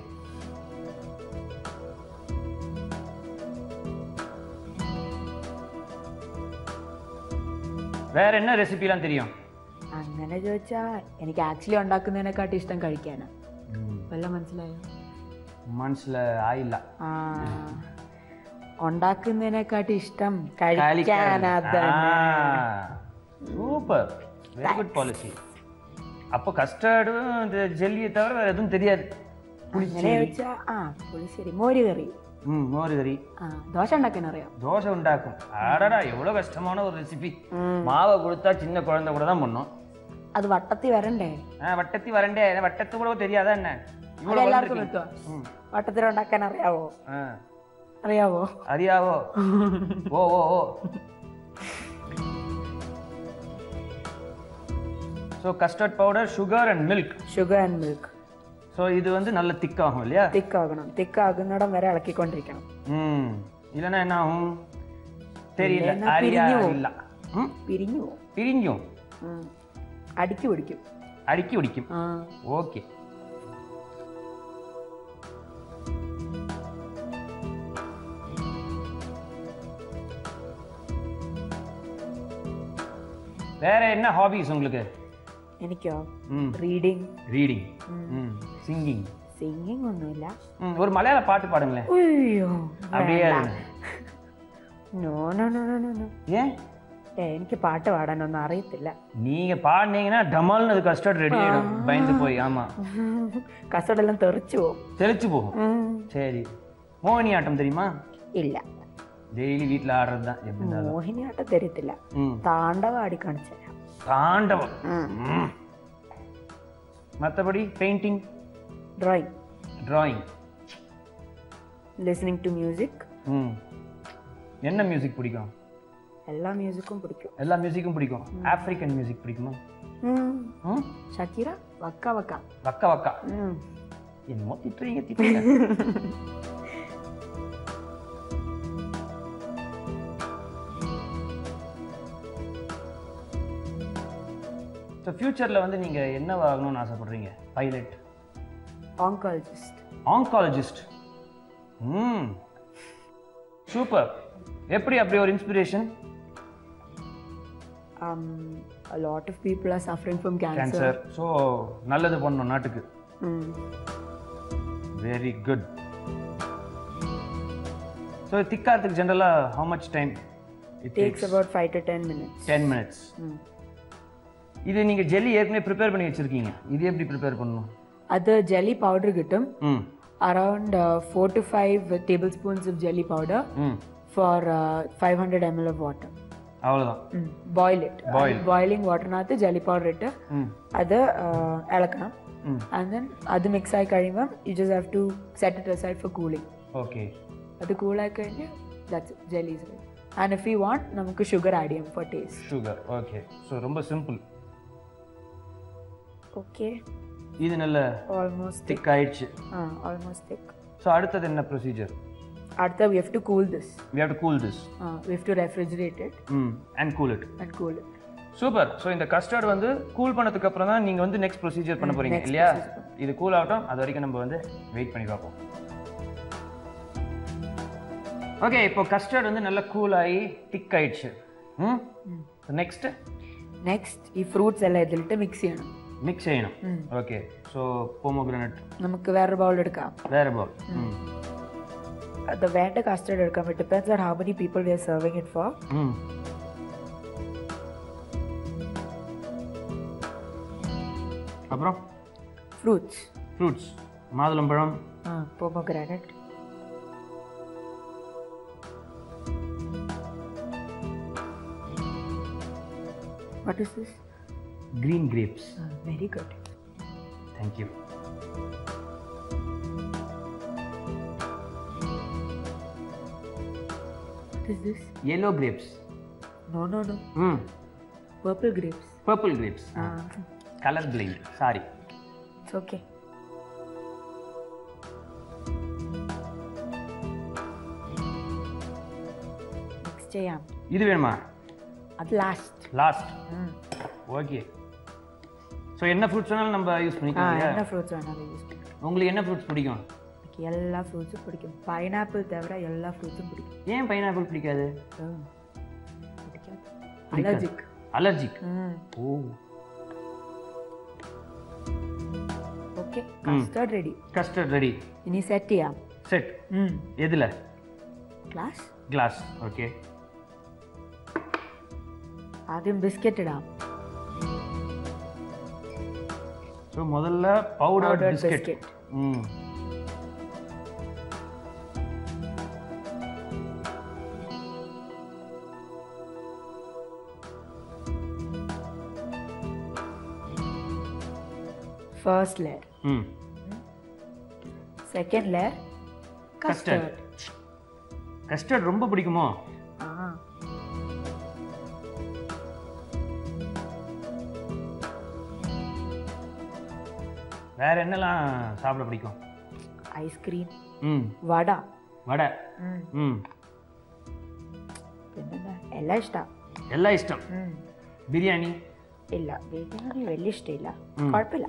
வேற என்ன ரெசிபிலாம் தெரியும்? അങ്ങനെ ചോദിച്ചാൽ എനിക്ക് ആക്ച്വലി ഉണ്ടാക്കുന്നതിനെക്കാട്ടി ഇഷ്ടം കഴിക്കാനാ. വല്ല മനസ്സിലായോ? മനസ്സിലായില്ല. ഉണ്ടാക്കുന്നതിനെക്കാട്ടി ഇഷ്ടം കഴിക്കാനാ. Super, very good policy. அப்போ கஸ்டர்டும் இந்த ஜெல்லியை தவிர வேற எதுவும் தெரியாது. അങ്ങനെ ചോദിച്ചാ പുളിശ്ശേരി, മോര് കറി. மோர் கறி. ദോശ ഉണ്ടാക്കാൻ അറിയാം. தோசை உண்டாக்கும். ஆடடா, எவ்வளோ கஷ்டமான ஒரு ரெசிபி. மாவை கொடுத்தா சின்ன குழந்தை கூட தான் பண்ணும். அது வட்டத்தி വരണ്ടേ? വട്ടത്തി വരണ്ടേ? വട്ടത്ത് കൂടെ தெரியாதா என்ன? എല്ലാവർക്കും പറ്റുമോ? വട്ടത്തിൽ ഉണ്ടാക്കാൻ അറിയാവോ? അറിയാവോ? അറിയാവോ? ഓ ഓ ഓ. So custard powder, sugar and milk. Sugar and milk. So இது வந்து நல்ல திக்காகும் இல்லையா? திக்காகணும். திக்காகுന്നിടം വരെ ഇളക്കിക്കൊണ്ടിരിക്കണം. இல்லைன்னா என்ன ஆகும் தெரியல. இல்ல പിരിഞ്ഞു பிரிஞ்சும் അടുക്കി പിടിക്കും. அடுக்கி பிடிக்கும். ஓகே. வேற என்ன ஹாபிஸ் உங்களுக்கு? എനിക്കോ? റീഡിങ്. സിംഗിങ് ഒന്നുമില്ല. ஒரு மலையாள பாட்டு பாடுங்களேன். അയ്യോ, அப்படியே. No no no no no. ஏன்? എനിക്ക് പാട്ട് പാടാനൊന്നും അറിയത്തില്ല. நீங்க பாடுனீங்கன்னா டமால்னு அது கஸ்டர்ட் ரெடி ஆயிடும். பயந்து போய். ஆமா, கஸ்டர்ட் எல்லாம் தெறிச்சு போகும். சரி. மோகினியாட்டம் தெரியுமா? இல்ல. டெய்லி வீட்ல ஆடுறது தான். எப்படி இருந்தாலும் மோகினியாட்டம் தெரியல. தாண்டவம் ஆடி காணிச்சேன். தாண்டவம். மற்றபடி painting, drawing, listening to music. என்ன மியூசிக் பிடிக்கும்? எல்லா மியூசிக்கும் பிடிக்கும். எல்லா மியூசிக்கும் பிடிக்கும். ஆப்பிரிக்கன் மியூசிக் பிடிக்குமா? ஷக்கீரா, வக்கா வக்கா. வக்கா வக்கா. என்னமோ திட்டுறீங்க. ஸோ ஃபியூச்சரில் வந்து நீங்கள் என்ன ஆகணும்னு ஆசைப்படுறீங்க? Pilot, oncologist. சூப்பர். எப்படி அப்படி ஒரு inspiration? A lot of people are suffering from cancer. So நல்லது பண்ணணும் நாட்டுக்கு. Very good. ஸோ திக்காகிறதுக்கு ஜென்ரலாக how much time it takes? About 5 to 10 minutes. 10 minutes. இது நீங்கள் ஜெல்லி ஏற்கனவே ப்ரிப்பேர் பண்ணி வச்சுருக்கீங்க. இது எப்படி ப்ரிப்பேர் பண்ணணும்? அது ஜெல்லி பவுடர் கிட்டும். Around 4 to 5 tablespoons of jelly powder for 500 ml of water. அவ்வளோதான். Boil it. Boiling waterനകത്ത് jelly powder ഇട്ട് അത് ഇളക്കണം. And then അത് മിക്സ് ആയി കഴിയുമ്പോൾ you just have to set it aside for cooling. Okay. അത് കൂളായി കഴിഞ്ഞ് that's it, jelly is ready. And if you want നമുക്ക് sugar add ചെയ്യാം for taste. Sugar. Okay. So ரொம்ப சிம்பிள். Okay. இது நல்ல almost thick ஆயிடுச்சு. almost thick. So அடுத்தது என்ன ப்ரொசீஜர்? அடுத்து we have to cool this. We have to cool this. We have to refrigerate it. And cool it. Super. So இந்த custard வந்து cool பண்ணதுக்கு அப்புறம் தான் நீங்கள் வந்து நெக்ஸ்ட் ப்ரொசீஜர் பண்ண போறீங்க இல்லையா? இது கூல் ஆகட்டும். அது வரைக்கும் நம்ம வந்து வெயிட் பண்ணி பார்ப்போம். ஓகே இப்போ கஸ்டர்ட் வந்து நல்லா கூல் ஆகி திக் ஆயிடுச்சு. நெக்ஸ்ட் ഈ ഫ്രൂട്ട്സ് എല്ലാം ഇതിലിട്ട് മിക്സ് ചെയ്യണം. മിക്സ് ചെയ്യണം. ഓക്കെ. സോ പോമോഗ്രാനൈറ്റ് നമുക്ക് വേറൊരു ബൗൾ എടുക്കാം. വേറെ ബൗൾ. അത് വേണ്ട കസ്റ്റർഡ് എടുക്കാൻ പറ്റും. Depends on how many people we are serving it for. அப்புறம் ஃப்ரூட்ஸ் மாதுளம்பழம், pomegranate, what is this? Green grapes. Very good. Thank you. What is this? Yellow grapes. No. Purple grapes. Color blind. Sorry. It's okay. Next ചെയ്യാം. இது வேணுமா? அது last. Okay. So என்ன fruits வேணாலும் நம்ம use பண்ணிக்கலாம். என்ன ஃப்ரூட்ஸ் வேணாலும் யூஸ் பண்ணிக்கலாம். உங்களுக்கு என்ன ஃப்ரூட்ஸ் பிடிக்கும்? எனக்கு எல்லா ஃப்ரூட்ஸும் பிடிக்கும். பைனாப்பிள் தவிர எல்லா ஃப்ரூட்ஸும் பிடிக்கும். ஏன் பைனாப்பிள் பிடிக்காது? அலர்ஜிக். ஓ. ஓகே. Custard ready. இனி செட் ചെയ്യാം. செட். எதுல? ഗ്ലാസ്. ஓகே. ആദ്യം ബിസ്ക്കറ്റ് ഇടാം. ஸோ முதல்ல powder biscuit. First layer. Second layer custard ரொம்ப பிடிக்குமோ? வேற என்னலாம் சாப்பிட பிடிக்கும்? ஐஸ்கிரீம், வடை. ಎಲ್ಲ ಇಷ್ಟ. ಬಿರಿಯಾನಿ ಇಲ್ಲ, ಬಿರಿಯಾನಿ വലിയ ಇಷ್ಟವಿಲ್ಲ. കുഴപ്പമില്ല.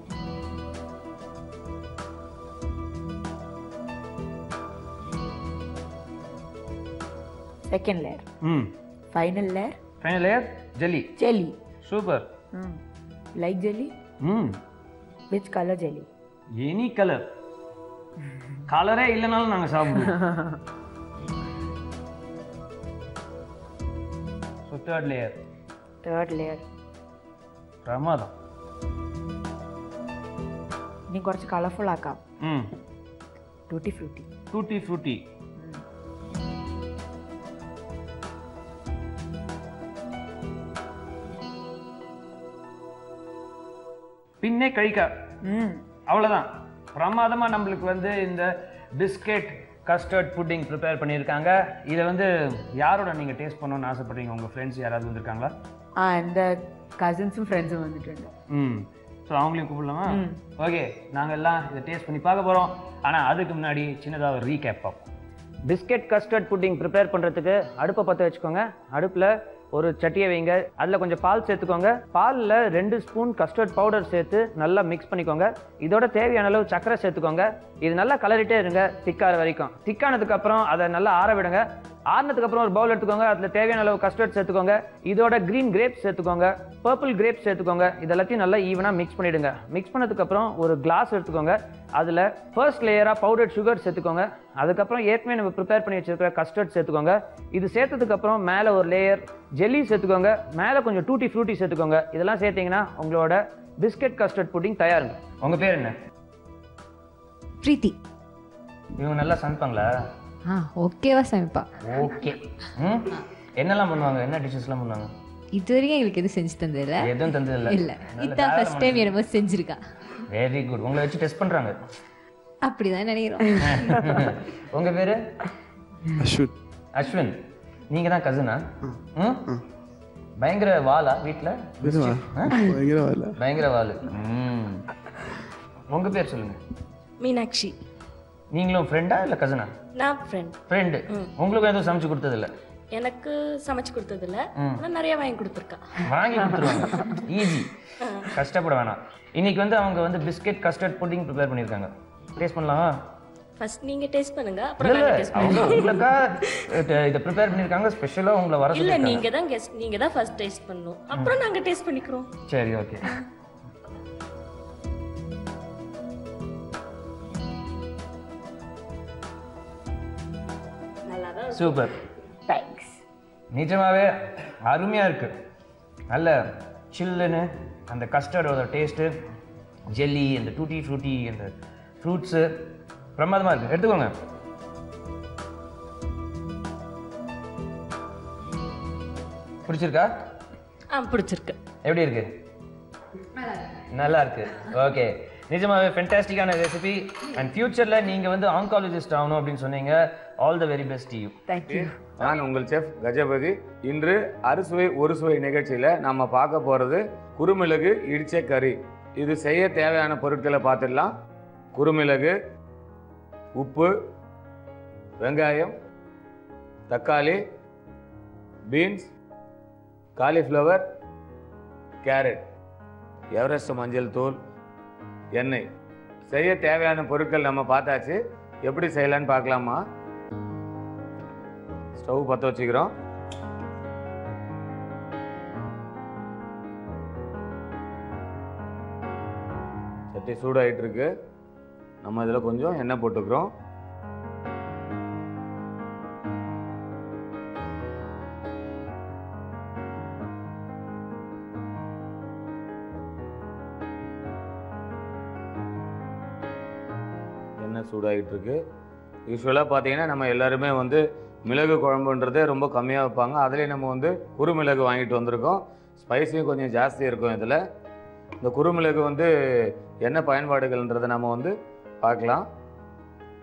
Second layer. Final layer jelly. Super. Like jelly? Which color jelly? Any color. கலரே இல்லைனாலும் நாங்கள் சாப்பிடுவோம். So third layer. பிரமாதம். ഇനി കുറച്ച് കളർഫുൾ ആക്കാം. Tutti Frooti. பின்னே கழிக்க. அவ்வளோதான். பிரமாதமாக நம்மளுக்கு வந்து இந்த பிஸ்கெட் கஸ்டர்ட் புட்டிங் ப்ரிப்பேர் பண்ணியிருக்காங்க. இதை வந்து யாரோட நீங்கள் டேஸ்ட் பண்ணணும்னு ஆசைப்படுறீங்க? உங்கள் ஃப்ரெண்ட்ஸ் யாராவது வந்திருக்காங்களா? இந்த கசின்ஸும் ஃப்ரெண்ட்ஸும் வந்துட்டு. ஸோ அவங்களையும் கூப்பிடலாமா? ஓகே, நாங்கள் எல்லாம் இதை டேஸ்ட் பண்ணி பார்க்க போகிறோம். ஆனால் அதுக்கு முன்னாடி சின்னதாக ஒரு ரீகேப் பார்ப்போம். பிஸ்கெட் கஸ்டர்ட் புட்டிங் ப்ரிப்பேர் பண்ணுறதுக்கு அடுப்பை பற்ற வச்சுக்கோங்க. அடுப்பில் ஒரு சட்டியை வைங்க. அதில் கொஞ்சம் பால் சேர்த்துக்கோங்க. பாலில் 2 ஸ்பூன் கஸ்டர்ட் பவுடர் சேர்த்து நல்லா மிக்ஸ் பண்ணிக்கோங்க. இதோட தேவையான அளவு சர்க்கரை சேர்த்துக்கோங்க. இது நல்லா கலரிட்டே இருங்க திக்கார வரைக்கும். திக்கானதுக்கப்புறம் அதை நல்லா ஆற விடுங்க. ஆறினதுக்கப்புறம் ஒரு பவுல் எடுத்துக்கோங்க. அதில் தேவையான அளவு கஸ்டர்ட் சேர்த்துக்கோங்க. இதோட க்ரீன் கிரேப்ஸ் சேர்த்துக்கோங்க, பர்பிள் கிரேப்ஸ் சேர்த்துக்கோங்க. இதெல்லாத்தையும் நல்லா ஈவனாக மிக்ஸ் பண்ணிவிடுங்க. மிக்ஸ் பண்ணதுக்கப்புறம் ஒரு கிளாஸ் எடுத்துக்கோங்க. அதில் ஃபர்ஸ்ட் லேயராக பவுடர் சுகர் சேர்த்துக்கோங்க. அதுக்கப்புறம் ஏற்கனவே நம்ம ப்ரிப்பேர் பண்ணி வச்சிருக்கிற கஸ்டர்ட் சேர்த்துக்கோங்க. இது சேர்த்ததுக்கப்புறம் மேலே ஒரு லேயர் ஜெல்லி சேர்த்துக்கோங்க. மேலே கொஞ்சம் டூட்டி ஃப்ரூட்டி சேர்த்துக்கோங்க. இதெல்லாம் சேர்த்திங்கன்னா உங்களோட பிஸ்கெட் கஸ்டர்ட் புட்டிங் தயாருங்க. உங்கள் பேர் என்ன? பிரீத்தி. இவங்க நல்லா சமைப்பாங்களா? ஓகேவா சமைப்பா. ஓகே. என்னெல்லாம் பண்ணுவாங்க? என்ன டிஷ்ஷஸ்லாம் பண்ணுவாங்க? இது வரைக்கும் எங்களுக்கு எதுவும் செஞ்சு தந்ததில்லை. எதுவும் தந்ததில்லை? இல்லை, இதான் ஃபர்ஸ்ட் டைம் என்னமோ செஞ்சுருக்கா. Very good. உங்களை வச்சு டெஸ்ட் பண்ணுறாங்க. அப்படிதான் நினைக்கிறோம். உங்கள் பேர்? அஸ்வின். நீங்கள் தான் கசினா? பயங்கர வாலா வீட்டில்? பயங்கர வாலு. உங்கள் பேர் சொல்லுங்கள். மீனாட்சி. நீங்களும் ஃப்ரெண்டா இல்லை கசினா? நான் ஃப்ரெண்டு. உங்களுக்கு எதுவும் சமைச்சு கொடுத்ததில்ல? எனக்கு சமைச்சு கொடுத்ததில்ல, ஆனால் நிறைய வாங்கி கொடுத்துருக்கா. வாங்கி கொடுத்துருவாங்க. ஈஸி, கஷ்டப்பட வேணாம். இன்னைக்கு வந்து அவங்க வந்து பிஸ்கெட் கஸ்டர்ட் புட்டிங் ப்ரிப்பேர் பண்ணியிருக்காங்க. டேஸ்ட் பண்ணலாமா? ஃபர்ஸ்ட் நீங்க டேஸ்ட் பண்ணுங்க அப்புறம் இல்ல நாங்க டேஸ்ட் அவங்க பண்ணுவோம். உங்களுக்கா இதை ப்ரிப்பேர் பண்ணிருக்காங்க ஸ்பெஷலா உங்களை வர இல்ல சொல்லிருக்காங்க. நீங்க தான் கெஸ்ட், நீங்க தான் ஃபர்ஸ்ட் டேஸ்ட் பண்ணணும், அப்புறம் நாங்க டேஸ்ட் பண்ணிக்கிறோம். சரி ஓகே. நல்லா தான் சூப்பர். தேங்க்ஸ். நிஜமாவே அருமையா இருக்கு. நல்ல சில்லுன்னு அந்த கஸ்டர்டோட டேஸ்ட்டு, ஜெல்லி, அந்த டூட்டி ஃப்ரூட்டி, அந்த ஃப்ரூட்ஸு பிரமாதமாக இருக்குது. எடுத்துக்கோங்க. பிடிச்சிருக்கா? பிடிச்சிருக்கு. எப்படி இருக்கு? நல்லா இருக்கு. ஓகே, நிஜமாவே ஃபென்டாஸ்டிக்கான ரெசிபி. அண்ட் ஃபியூச்சரில் நீங்கள் வந்து ஆங்காலஜிஸ்ட் ஆகணும் அப்படின்னு சொன்னீங்க. All the very best to you. Thank you. நான் உங்கள் செஃப் கஜபதி. இன்று அறுசுவை ஒரு சுவை நிகழ்ச்சியில் நம்ம பார்க்க போகிறது குறுமிளகு இடிச்ச கறி. இது செய்ய தேவையான பொருட்களை பார்த்துடலாம். குறுமிளகு, உப்பு, வெங்காயம், தக்காளி, பீன்ஸ், காலிஃப்ளவர், கேரட், எவரெஸ்ட் மஞ்சள் தூள், எண்ணெய். செய்ய தேவையான பொருட்கள் நம்ம பார்த்தாச்சு. எப்படி செய்யலான்னு பார்க்கலாமா? ஸ்டவ் பற்ற வச்சுக்கிறோம். சட்டி சூடாகிட்டு இருக்கு. நம்ம இதில் கொஞ்சம் எண்ணெய் போட்டுக்கிறோம். எண்ணெய் சூடாகிட்டு இருக்கு. யூஸ்வலாக பார்த்தீங்கன்னா நம்ம எல்லாருமே வந்து மிளகு குழம்புன்றதே ரொம்ப கம்மியாக வைப்பாங்க. அதுலேயே நம்ம வந்து குறுமிளகு வாங்கிட்டு வந்திருக்கோம். ஸ்பைஸியும் கொஞ்சம் ஜாஸ்தி இருக்கும் இதில். இந்த குறுமிளகு வந்து என்ன பயன்பாடுகள்ன்றதை நம்ம வந்து பார்க்கலாம்.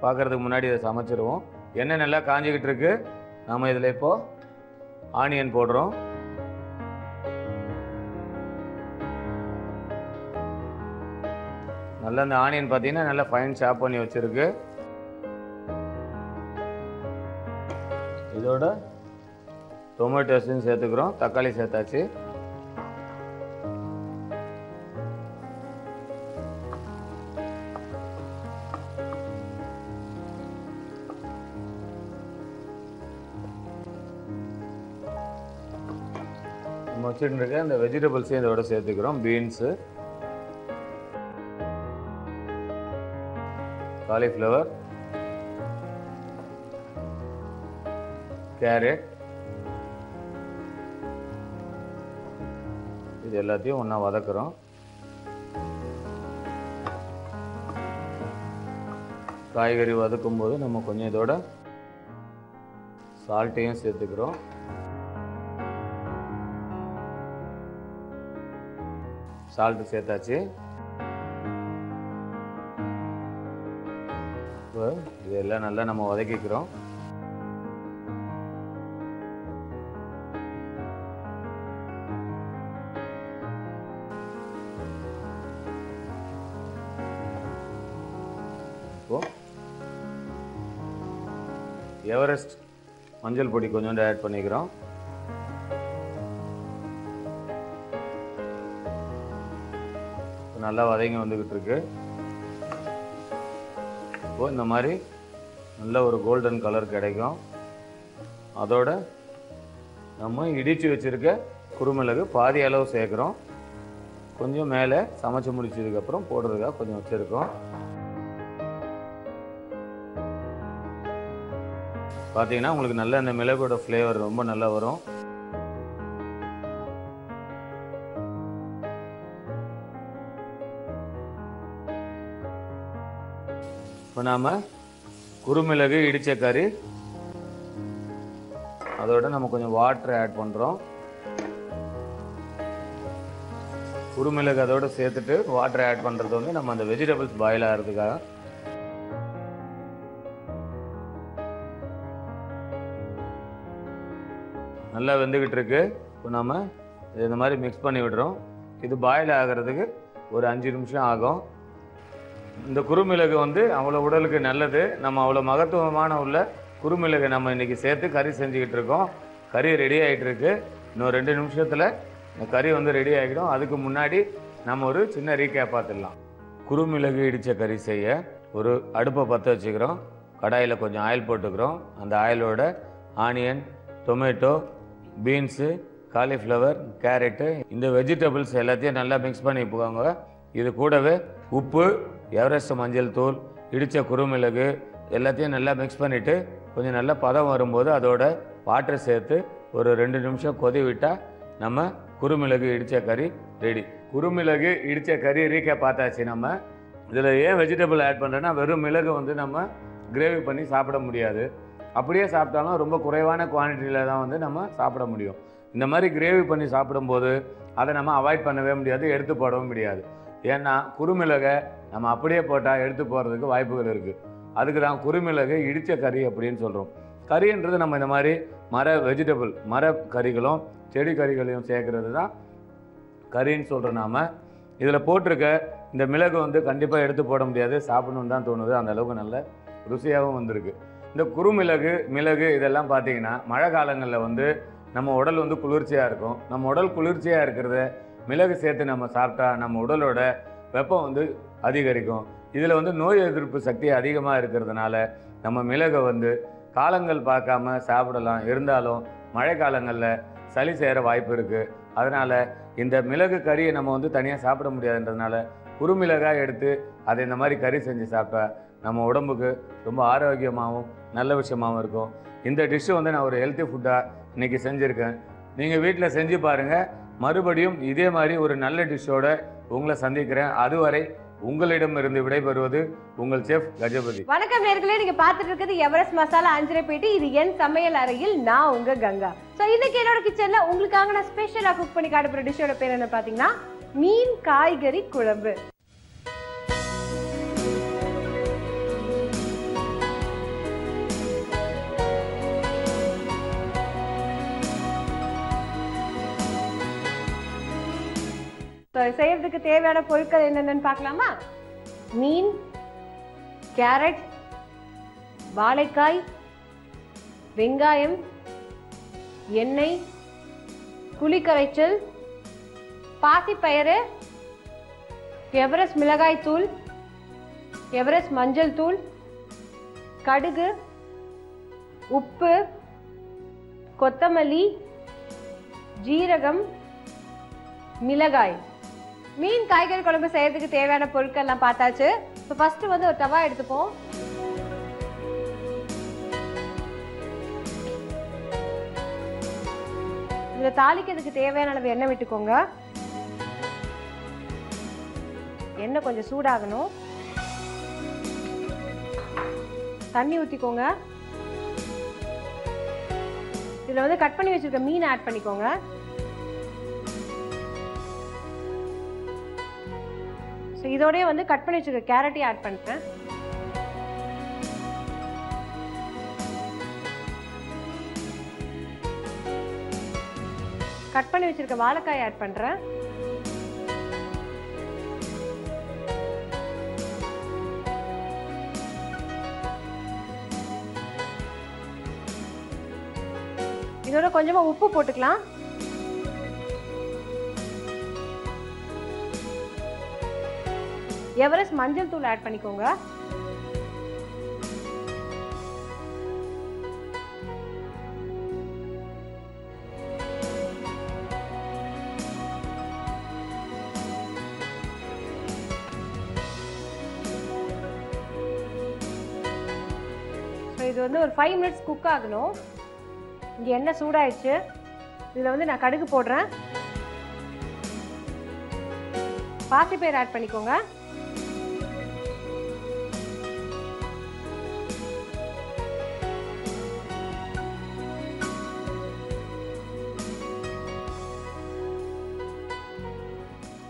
பார்க்குறதுக்கு முன்னாடி இதை சமைச்சிருவோம். எண்ணெய் நல்லா காஞ்சிக்கிட்டு இருக்கு. நம்ம இதில் இப்போது ஆனியன் போடுறோம். நல்லா இந்த ஆனியன் பார்த்தீங்கன்னா நல்லா ஃபைன் சாப் பண்ணி வச்சுருக்கு. இதோட டொமேட்டோஸையும் சேர்த்துக்கிறோம். தக்காளி சேர்த்தாச்சு. நம்ம வச்சுட்டு இருக்க இந்த வெஜிடபிள்ஸையும் இதோட சேர்த்துக்கிறோம். பீன்ஸு, காலிஃப்ளவர், கேரட், இது எல்லாத்தையும் ஒன்றா வதக்குறோம். காய்கறி வதக்கும் போது நம்ம கொஞ்சம் இதோட சால்ட்டையும் சேர்த்துக்கிறோம். சால்ட்டு சேர்த்தாச்சு. இதெல்லாம் நல்லா நம்ம வதக்கிக்கிறோம். இப்போ எவரெஸ்ட் மஞ்சள் பொடி கொஞ்சோண்டு ஆட் பண்ணிக்கிறோம். நல்லா வதங்கி வந்துக்கிட்டு இருக்கு. இப்போ இந்த மாதிரி நல்ல ஒரு கோல்டன் கலர் கிடைக்கும். அதோட நம்ம இடித்து வச்சுருக்க குறுமிளகு பாதி அளவு சேர்க்குறோம். கொஞ்சம் மேலே சமைச்சு முடிச்சதுக்கப்புறம் போடுறதுக்காக கொஞ்சம் வச்சுருக்கோம். பார்த்தீங்கன்னா உங்களுக்கு நல்ல அந்த மிளகோட ஃப்ளேவர் ரொம்ப நல்லா வரும். இப்போ நாம் குறுமிளகு இடித்த கறி, அதோட நம்ம கொஞ்சம் வாட்டர் ஆட் பண்ணுறோம். குறுமிளகு அதோட சேர்த்துட்டு வாட்டர் ஆட் பண்ணுறது வந்து நம்ம அந்த வெஜிடபிள்ஸ் பாயில் ஆகிறதுக்காக. நல்லா வெந்துக்கிட்டு இருக்கு. இப்போ நம்ம இந்த மாதிரி மிக்ஸ் பண்ணி விடுறோம். இது பாயில் ஆகிறதுக்கு ஒரு 5 நிமிஷம் ஆகும். இந்த குறுமிளகு வந்து அவ்வளோ உடலுக்கு நல்லது. நம்ம அவ்வளோ மகத்துவமான உள்ள குறுமிளகை நம்ம இன்றைக்கி சேர்த்து கறி செஞ்சுக்கிட்டு இருக்கோம். கறி ரெடி ஆகிட்டு இருக்கு. இன்னும் 2 நிமிஷத்தில் இந்த கறி வந்து ரெடி ஆகிடும். அதுக்கு முன்னாடி நம்ம ஒரு சின்ன ரீகேப் பார்த்துடலாம். குறுமிளகு இடித்த கறி செய்ய ஒரு அடுப்பை பற்ற வச்சுக்கிறோம். கடாயில் கொஞ்சம் ஆயில் போட்டுக்கிறோம். அந்த ஆயிலோட onion, tomato, beans, cauliflower, carrot, இந்த வெஜிடபிள்ஸ் எல்லாத்தையும் நல்லா மிக்ஸ் பண்ணி போவாங்க. இது கூடவே உப்பு, எவரெஸ்ட் மஞ்சள் தூள், இடித்த குறுமிளகு எல்லாத்தையும் நல்லா மிக்ஸ் பண்ணிவிட்டு கொஞ்சம் நல்லா பதம் வரும்போது அதோட வாட்டர் சேர்த்து ஒரு 2 நிமிஷம் கொதி விட்டால் நம்ம குறுமிளகு இடித்த கறி ரெடி. குறுமிளகு இடித்த கறி ரீக்கை பார்த்தாச்சு. நம்ம இதில் ஏன் வெஜிடபிள் ஆட் பண்ணுறேன்னா, வெறும் மிளகு வந்து நம்ம கிரேவி பண்ணி சாப்பிட முடியாது. அப்படியே சாப்பிட்டாலும் ரொம்ப குறைவான குவான்டிட்டியில் தான் வந்து நம்ம சாப்பிட முடியும். இந்த மாதிரி கிரேவி பண்ணி சாப்பிடும்போது அதை நம்ம அவாய்ட் பண்ணவே முடியாது, எடுத்து போடவும் முடியாது. ஏன்னா குறுமிளகை நம்ம அப்படியே போட்டால் எடுத்து போகிறதுக்கு வாய்ப்புகள் இருக்குது. அதுக்கு தான் குறுமிளகு இடித்த கறி அப்படின்னு சொல்கிறோம். கறின்றது நம்ம இந்த மாதிரி வெஜிடபிள் மர கறிகளும் செடி கறிகளையும் சேர்க்கறது தான் கறின்னு சொல்கிறோம். நாம் இதில் போட்டிருக்க இந்த மிளகு வந்து கண்டிப்பாக எடுத்து போட முடியாது, சாப்பிடணுன்னு தான் தோணுது. அந்த அளவுக்கு நல்ல ருசியாகவும் வந்திருக்கு. இந்த குறுமிளகு, மிளகு இதெல்லாம் பார்த்திங்கன்னா மழை காலங்களில் வந்து நம்ம உடல் வந்து குளிர்ச்சியாக இருக்கும். நம்ம உடல் குளிர்ச்சியாக இருக்கிறத மிளகு சேர்த்து நம்ம சாப்பிட்டா நம்ம உடலோட வெப்பம் வந்து அதிகரிக்கும். இதில் வந்து நோய் எதிர்ப்பு சக்தி அதிகமாக இருக்கிறதுனால நம்ம மிளகை வந்து காலங்கள் பார்க்காம சாப்பிடலாம். இருந்தாலும் மழை காலங்களில் சளி சேர வாய்ப்பு இருக்குது. அதனால் இந்த மிளகு கறியை நம்ம வந்து தனியாக சாப்பிட முடியாதுன்றதுனால குறுமிளகாய் எடுத்து அதை இந்த மாதிரி கறி செஞ்சு சாப்பிட்டா நம்ம உடம்புக்கு ரொம்ப ஆரோக்கியமாகவும் நல்ல விஷயமாகவும் இருக்கும். இந்த டிஷ்ஷு வந்து நான் ஒரு ஹெல்த்தி ஃபுட்டாக இன்றைக்கி செஞ்சுருக்கேன். நீங்கள் வீட்டில் செஞ்சு பாருங்கள். மறுபடியும் இதே மாதிரி ஒரு நல்ல டிஷ்ஷோட உங்களை சந்திக்கிறேன். அதுவரை உங்களிடமிருந்து விடைபெறுவது உங்கள் செஃப் கஜபதி. வணக்கம் நேர்களே, நீங்க பார்த்துட்டு இருக்கிறது எவரெஸ்ட் மசாலா அஞ்சரைப்பேட்டை. இது என் சமையல் அறையில் நான் உங்க கங்கா. ஸோ இன்னைக்கு என்னோட கிச்சன்ல உங்களுக்காக நான் ஸ்பெஷலாக குக் பண்ணி காட்டுற டிஷ்ஷோட பேர் என்ன பார்த்தீங்கன்னா மீன் காய்கறி குழம்பு. செய்யறதுக்கு தேவையான பொருட்கள் என்னென்னு பார்க்கலாமா? மீன், கேரட், வாழைக்காய், வெங்காயம், எண்ணெய், புளிக்கரைச்சல், பாசிப்பயிறு, எவரெஸ்ட் மிளகாய் தூள், எவரெஸ்ட் மஞ்சள் தூள், கடுகு, உப்பு, கொத்தமல்லி, ஜீரகம், மிளகாய். மீன் காய்கறி குழம்பு செய்யறதுக்கு தேவையான பொருட்கள் எல்லாம் பார்த்தாச்சு. இப்போ ஃபர்ஸ்ட் வந்து ஒரு தவா எடுத்துப்போம். இதுல தாளிக்கிறதுக்கு தேவையான அளவு எண்ணெய் விட்டுக்கோங்க. எண்ணெய் கொஞ்சம் சூடாகணும். தண்ணி ஊற்றிக்கோங்க. இதுல வந்து கட் பண்ணி வச்சிருக்க மீன் ஆட் பண்ணிக்கோங்க. இதோடய வந்து கட் பண்ணி வச்சிருக்க கேரட்டையும் ஆட் பண்ணுறேன். கட் பண்ணி வச்சிருக்க வாழைக்காய் ஆட் பண்ணுறேன். இதோட கொஞ்சமாக உப்பு போட்டுக்கலாம். எவரெஸ்ட் மஞ்சள் தூள் ஆட் பண்ணிக்கோங்க. இது வந்து ஒரு 5 மினிட்ஸ் குக் ஆகணும். இங்க எண்ணெய் சூடாயிடுச்சு. இதுல வந்து நான் கடுகு போடுறேன். பாசிப்பயிறு ஆட் பண்ணிக்கோங்க.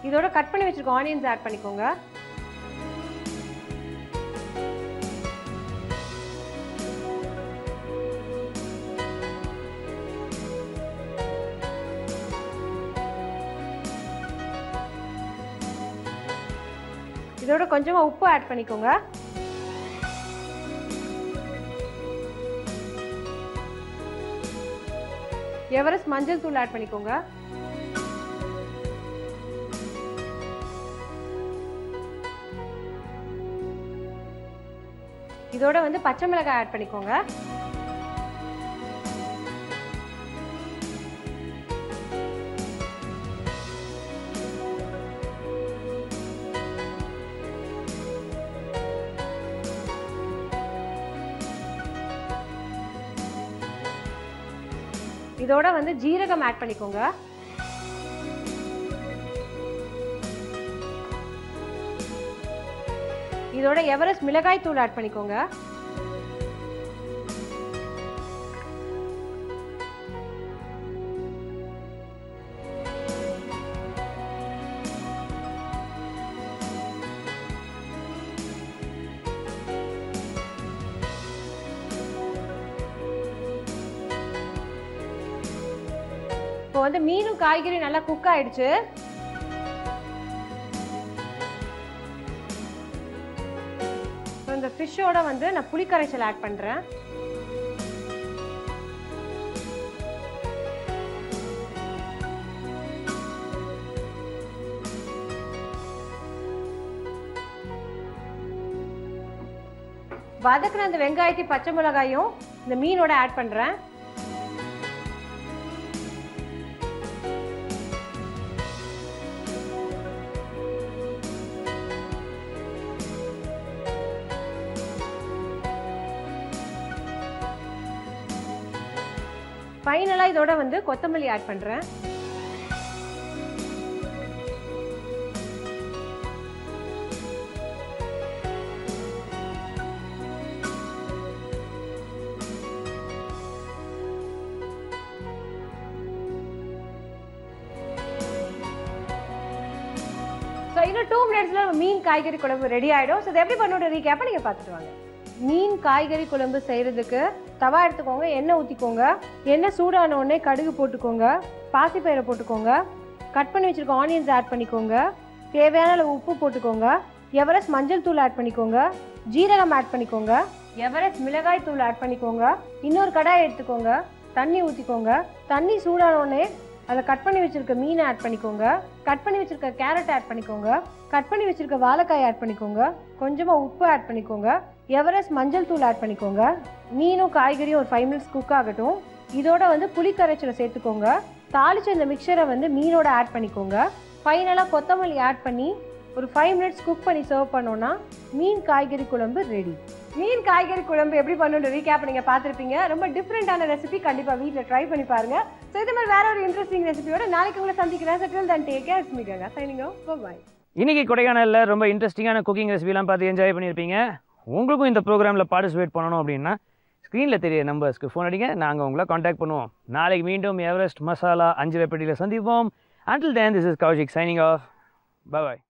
இதோட கட் பண்ணி வச்சிருக்க ஆனியன்ஸ் ஆட் பண்ணிக்கோங்க. இதோட கொஞ்சமா உப்பு ஆட் பண்ணிக்கோங்க. எவரெஸ்ட் மஞ்சள் தூள் ஆட் பண்ணிக்கோங்க. இதோட வந்து பச்சை மிளகாய் ஆட் பண்ணிக்கோங்க. இதோட வந்து ஜீரகம் ஆட் பண்ணிக்கோங்க. இதோட எவரெஸ்ட் மிளகாய் தூள் ஆட் பண்ணிக்கோங்க. இப்போ வந்து மீனும் காய்கறி நல்லா குக் ஆயிடுச்சு. இந்த ஃபிஷ்ஷோட வந்து நான் புளி கரைசல் ஆட் பண்றேன். வதக்குன அந்த வெங்காயத்தையும் பச்சை மிளகாயும் இந்த மீனோட ஆட் பண்றேன். ஃபைனலா இதோட வந்து கொத்தமல்லி ஆட் பண்றேன். இன்னும் 2 மினிட்ஸ்ல மீன் காய்கறி குழம்பு ரெடி ஆயிடும். ஸோ எப்படி பண்ணோட ரீகேப்பை நீங்க பார்த்துட்டு வாங்க. மீன் காய்கறி குழம்பு செய்யறதுக்கு தவா எடுத்துக்கோங்க, எண்ணெய் ஊற்றிக்கோங்க. எண்ணெய் சூடான உடனே கடுகு போட்டுக்கோங்க, பாசிப்பயிரை போட்டுக்கோங்க, கட் பண்ணி வச்சிருக்க ஆனியன்ஸ் ஆட் பண்ணிக்கோங்க, தேவையான அளவு உப்பு போட்டுக்கோங்க, எவரெஸ்ட் மஞ்சள் தூள் ஆட் பண்ணிக்கோங்க, ஜீரகம் ஆட் பண்ணிக்கோங்க, எவரெஸ்ட் மிளகாய் தூள் ஆட் பண்ணிக்கோங்க. இன்னொரு கடாய் எடுத்துக்கோங்க, தண்ணி ஊற்றிக்கோங்க. தண்ணி சூடான உடனே அதை கட் பண்ணி வச்சிருக்க மீனை ஆட் பண்ணிக்கோங்க, கட் பண்ணி வச்சிருக்க கேரட் ஆட் பண்ணிக்கோங்க, கட் பண்ணி வச்சிருக்க வாழைக்காய் ஆட் பண்ணிக்கோங்க, கொஞ்சமாக உப்பு ஆட் பண்ணிக்கோங்க, எவரெஸ்ட் மஞ்சள் தூள் ஆட் பண்ணிக்கோங்க. மீனும் காய்கறியும் ஒரு 5 மினிட்ஸ் குக் ஆகட்டும். இதோட வந்து புளி கரைச்சலை சேர்த்துக்கோங்க. தாளிச்ச இந்த மிக்சரை வந்து மீனோட ஆட் பண்ணிக்கோங்க. ஃபைனலாக கொத்தமல்லி ஆட் பண்ணி ஒரு 5 மினிட்ஸ் குக் பண்ணி சர்வ் பண்ணோன்னா மீன் காய்கறி குழம்பு ரெடி. மீன் காய்கறி குழம்பு எப்படி பண்ணணுன்ற ரீகேப் நீங்கள் பார்த்துருப்பீங்க. ரொம்ப டிஃப்ரெண்டான ரெசிபி, கண்டிப்பாக வீட்டில் ட்ரை பண்ணி பாருங்க. ஸோ இது மாதிரி வேற ஒரு இன்ட்ரெஸ்டிங் ரெசிபியோட நாளைக்கு உங்களை சந்திக்கிறேன். So till then take care. It's me Ganga signing off. Bye. இன்னைக்கு கொடைக்கானலில் ரொம்ப இன்ட்ரெஸ்டிங்கான குக்கிங் ரெசிபிலாம் பார்த்து என்ஜாய் பண்ணியிருப்பீங்க. உங்களுக்கும் இந்த ப்ரோக்ராமில் பார்ட்டிசிபேட் பண்ணணும் அப்படின்னா ஸ்க்ரீனில் தெரிய நம்பர்ஸ்க்கு ஃபோன் அடிங்க, நாங்கள் உங்களை காண்டாக்ட் பண்ணுவோம். நாளைக்கு மீண்டும் எவரெஸ்ட் மசாலா அஞ்சரைப்பட்டியில் சந்திப்போம். Until then, this is Kaushik signing off. Bye-bye.